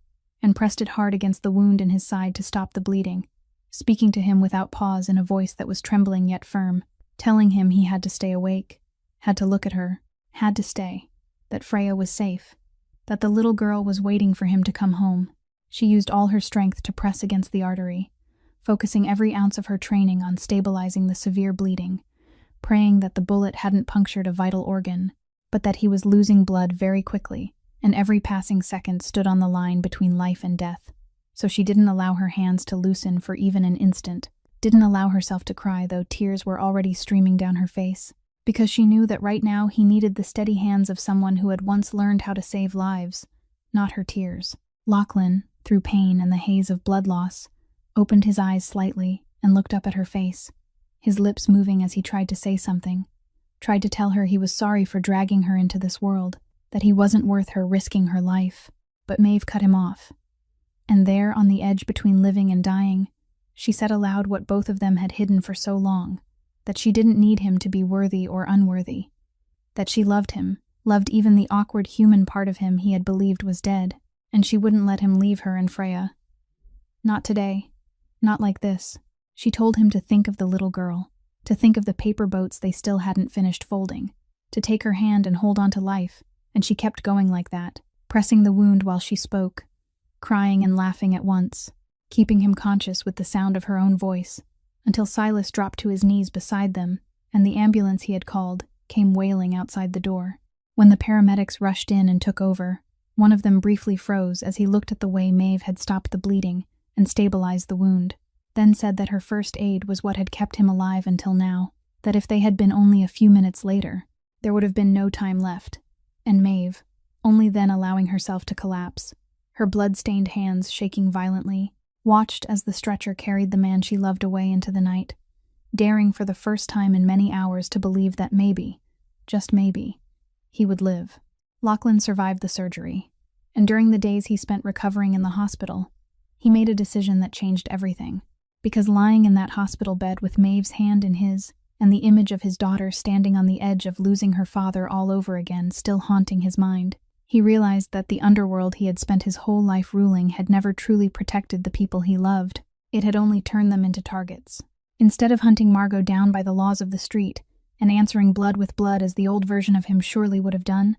and pressed it hard against the wound in his side to stop the bleeding, speaking to him without pause in a voice that was trembling yet firm, telling him he had to stay awake, had to look at her, had to stay, that Freya was safe, that the little girl was waiting for him to come home. She used all her strength to press against the artery, focusing every ounce of her training on stabilizing the severe bleeding, praying that the bullet hadn't punctured a vital organ, but that he was losing blood very quickly, and every passing second stood on the line between life and death. So she didn't allow her hands to loosen for even an instant, didn't allow herself to cry though tears were already streaming down her face, because she knew that right now he needed the steady hands of someone who had once learned how to save lives, not her tears. Lachlan, through pain and the haze of blood loss, opened his eyes slightly and looked up at her face, his lips moving as he tried to say something, tried to tell her he was sorry for dragging her into this world, that he wasn't worth her risking her life. But Maeve cut him off. And there, on the edge between living and dying, she said aloud what both of them had hidden for so long, that she didn't need him to be worthy or unworthy, that she loved him, loved even the awkward human part of him he had believed was dead, and she wouldn't let him leave her and Freya. Not today. Not like this. She told him to think of the little girl, to think of the paper boats they still hadn't finished folding, to take her hand and hold on to life, and she kept going like that, pressing the wound while she spoke, crying and laughing at once, keeping him conscious with the sound of her own voice, until Silas dropped to his knees beside them, and the ambulance he had called came wailing outside the door. When the paramedics rushed in and took over, one of them briefly froze as he looked at the way Maeve had stopped the bleeding and stabilized the wound, then said that her first aid was what had kept him alive until now, that if they had been only a few minutes later, there would have been no time left, and Maeve, only then allowing herself to collapse, her blood-stained hands shaking violently, watched as the stretcher carried the man she loved away into the night, daring for the first time in many hours to believe that maybe, just maybe, he would live. Lachlan survived the surgery, and during the days he spent recovering in the hospital, he made a decision that changed everything, because lying in that hospital bed with Maeve's hand in his, and the image of his daughter standing on the edge of losing her father all over again still haunting his mind, he realized that the underworld he had spent his whole life ruling had never truly protected the people he loved. It had only turned them into targets. Instead of hunting Margot down by the laws of the street, and answering blood with blood as the old version of him surely would have done,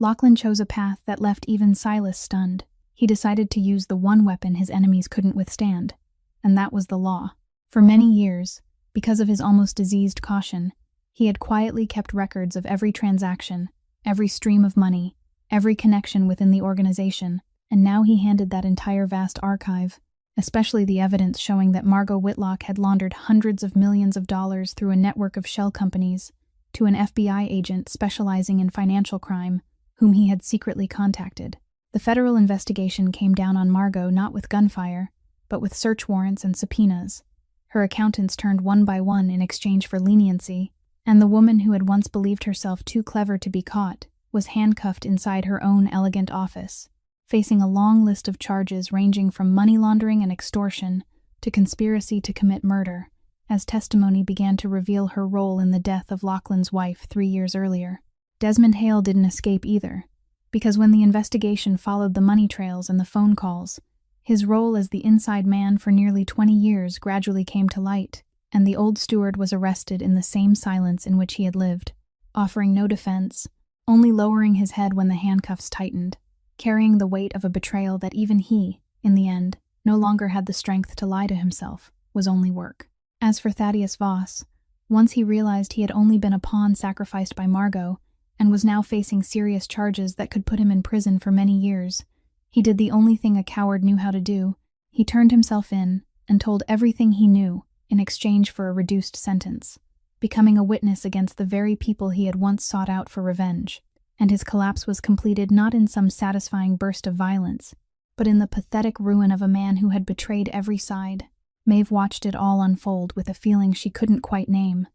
Lachlan chose a path that left even Silas stunned. He decided to use the one weapon his enemies couldn't withstand, and that was the law. For many years, because of his almost diseased caution, he had quietly kept records of every transaction, every stream of money, every connection within the organization, and now he handed that entire vast archive, especially the evidence showing that Margot Whitlock had laundered hundreds of millions of dollars through a network of shell companies, to an FBI agent specializing in financial crime, whom he had secretly contacted. The federal investigation came down on Margot not with gunfire, but with search warrants and subpoenas. Her accountants turned one by one in exchange for leniency, and the woman who had once believed herself too clever to be caught was handcuffed inside her own elegant office, facing a long list of charges ranging from money laundering and extortion to conspiracy to commit murder, as testimony began to reveal her role in the death of Lachlan's wife 3 years earlier. Desmond Hale didn't escape either, because when the investigation followed the money trails and the phone calls, his role as the inside man for nearly 20 years gradually came to light, and the old steward was arrested in the same silence in which he had lived, offering no defense, only lowering his head when the handcuffs tightened, carrying the weight of a betrayal that even he, in the end, no longer had the strength to lie to himself, was only work. As for Thaddeus Voss, once he realized he had only been a pawn sacrificed by Margot, and was now facing serious charges that could put him in prison for many years, he did the only thing a coward knew how to do. He turned himself in and told everything he knew in exchange for a reduced sentence, becoming a witness against the very people he had once sought out for revenge, and his collapse was completed not in some satisfying burst of violence, but in the pathetic ruin of a man who had betrayed every side. Maeve watched it all unfold with a feeling she couldn't quite name,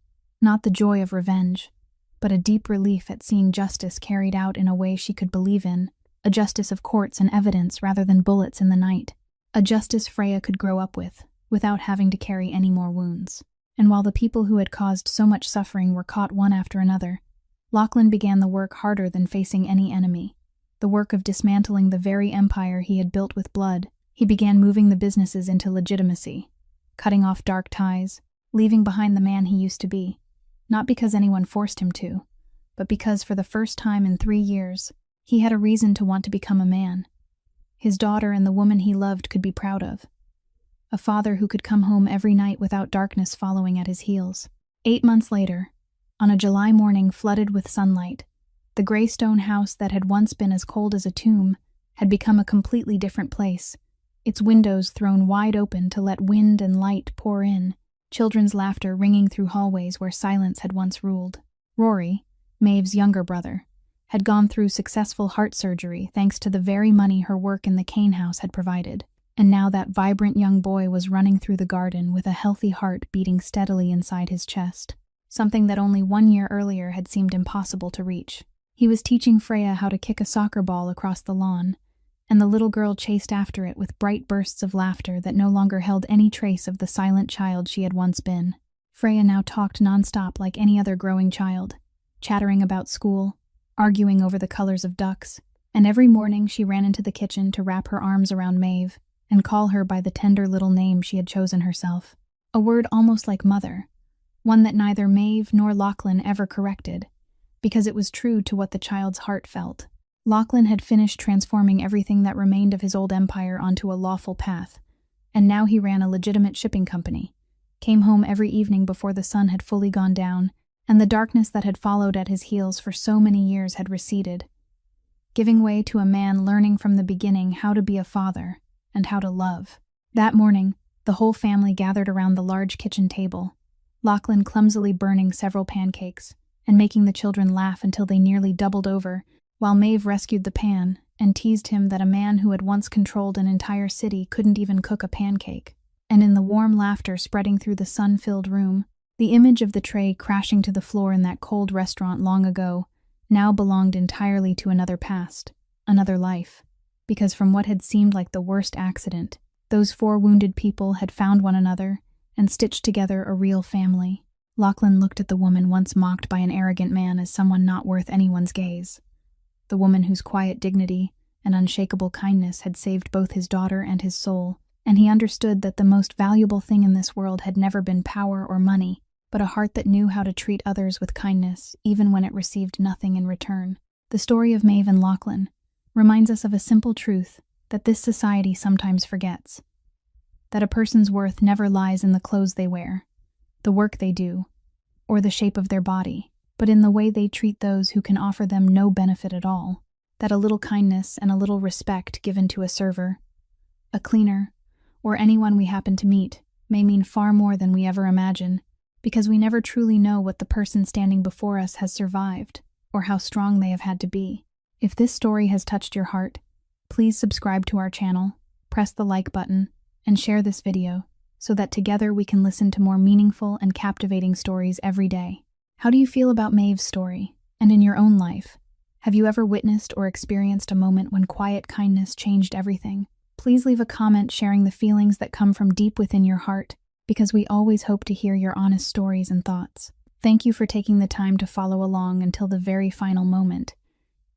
not the joy of revenge, but a deep relief at seeing justice carried out in a way she could believe in, a justice of courts and evidence rather than bullets in the night, a justice Freya could grow up with, without having to carry any more wounds. And while the people who had caused so much suffering were caught one after another, Lachlan began the work harder than facing any enemy, the work of dismantling the very empire he had built with blood. He began moving the businesses into legitimacy, cutting off dark ties, leaving behind the man he used to be, not because anyone forced him to, but because for the first time in 3 years, he had a reason to want to become a man. His daughter and the woman he loved could be proud of. A father who could come home every night without darkness following at his heels. 8 months later, on a July morning flooded with sunlight, the gray stone house that had once been as cold as a tomb had become a completely different place, its windows thrown wide open to let wind and light pour in, children's laughter ringing through hallways where silence had once ruled. Rory, Maeve's younger brother, had gone through successful heart surgery thanks to the very money her work in the cane house had provided, and now that vibrant young boy was running through the garden with a healthy heart beating steadily inside his chest, something that only 1 year earlier had seemed impossible to reach. He was teaching Freya how to kick a soccer ball across the lawn, and the little girl chased after it with bright bursts of laughter that no longer held any trace of the silent child she had once been. Freya now talked nonstop like any other growing child, chattering about school, arguing over the colors of ducks, and every morning she ran into the kitchen to wrap her arms around Maeve and call her by the tender little name she had chosen herself. A word almost like mother, one that neither Maeve nor Lachlan ever corrected, because it was true to what the child's heart felt. Lachlan had finished transforming everything that remained of his old empire onto a lawful path, and now he ran a legitimate shipping company, came home every evening before the sun had fully gone down, and the darkness that had followed at his heels for so many years had receded, giving way to a man learning from the beginning how to be a father and how to love. That morning, the whole family gathered around the large kitchen table, Lachlan clumsily burning several pancakes and making the children laugh until they nearly doubled over, while Maeve rescued the pan and teased him that a man who had once controlled an entire city couldn't even cook a pancake. And in the warm laughter spreading through the sun-filled room, the image of the tray crashing to the floor in that cold restaurant long ago now belonged entirely to another past, another life, because from what had seemed like the worst accident, those 4 wounded people had found one another and stitched together a real family. Lachlan looked at the woman once mocked by an arrogant man as someone not worth anyone's gaze, the woman whose quiet dignity and unshakable kindness had saved both his daughter and his soul, and he understood that the most valuable thing in this world had never been power or money, but a heart that knew how to treat others with kindness, even when it received nothing in return. The story of Maeve and Lachlan reminds us of a simple truth that this society sometimes forgets: that a person's worth never lies in the clothes they wear, the work they do, or the shape of their body, but in the way they treat those who can offer them no benefit at all. That a little kindness and a little respect given to a server, a cleaner, or anyone we happen to meet may mean far more than we ever imagine, because we never truly know what the person standing before us has survived or how strong they have had to be. If this story has touched your heart, please subscribe to our channel, press the like button, and share this video so that together we can listen to more meaningful and captivating stories every day. How do you feel about Maeve's story? And in your own life, have you ever witnessed or experienced a moment when quiet kindness changed everything? Please leave a comment sharing the feelings that come from deep within your heart, because we always hope to hear your honest stories and thoughts. Thank you for taking the time to follow along until the very final moment,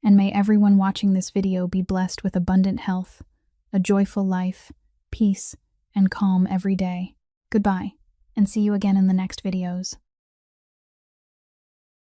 and may everyone watching this video be blessed with abundant health, a joyful life, peace, and calm every day. Goodbye, and see you again in the next videos.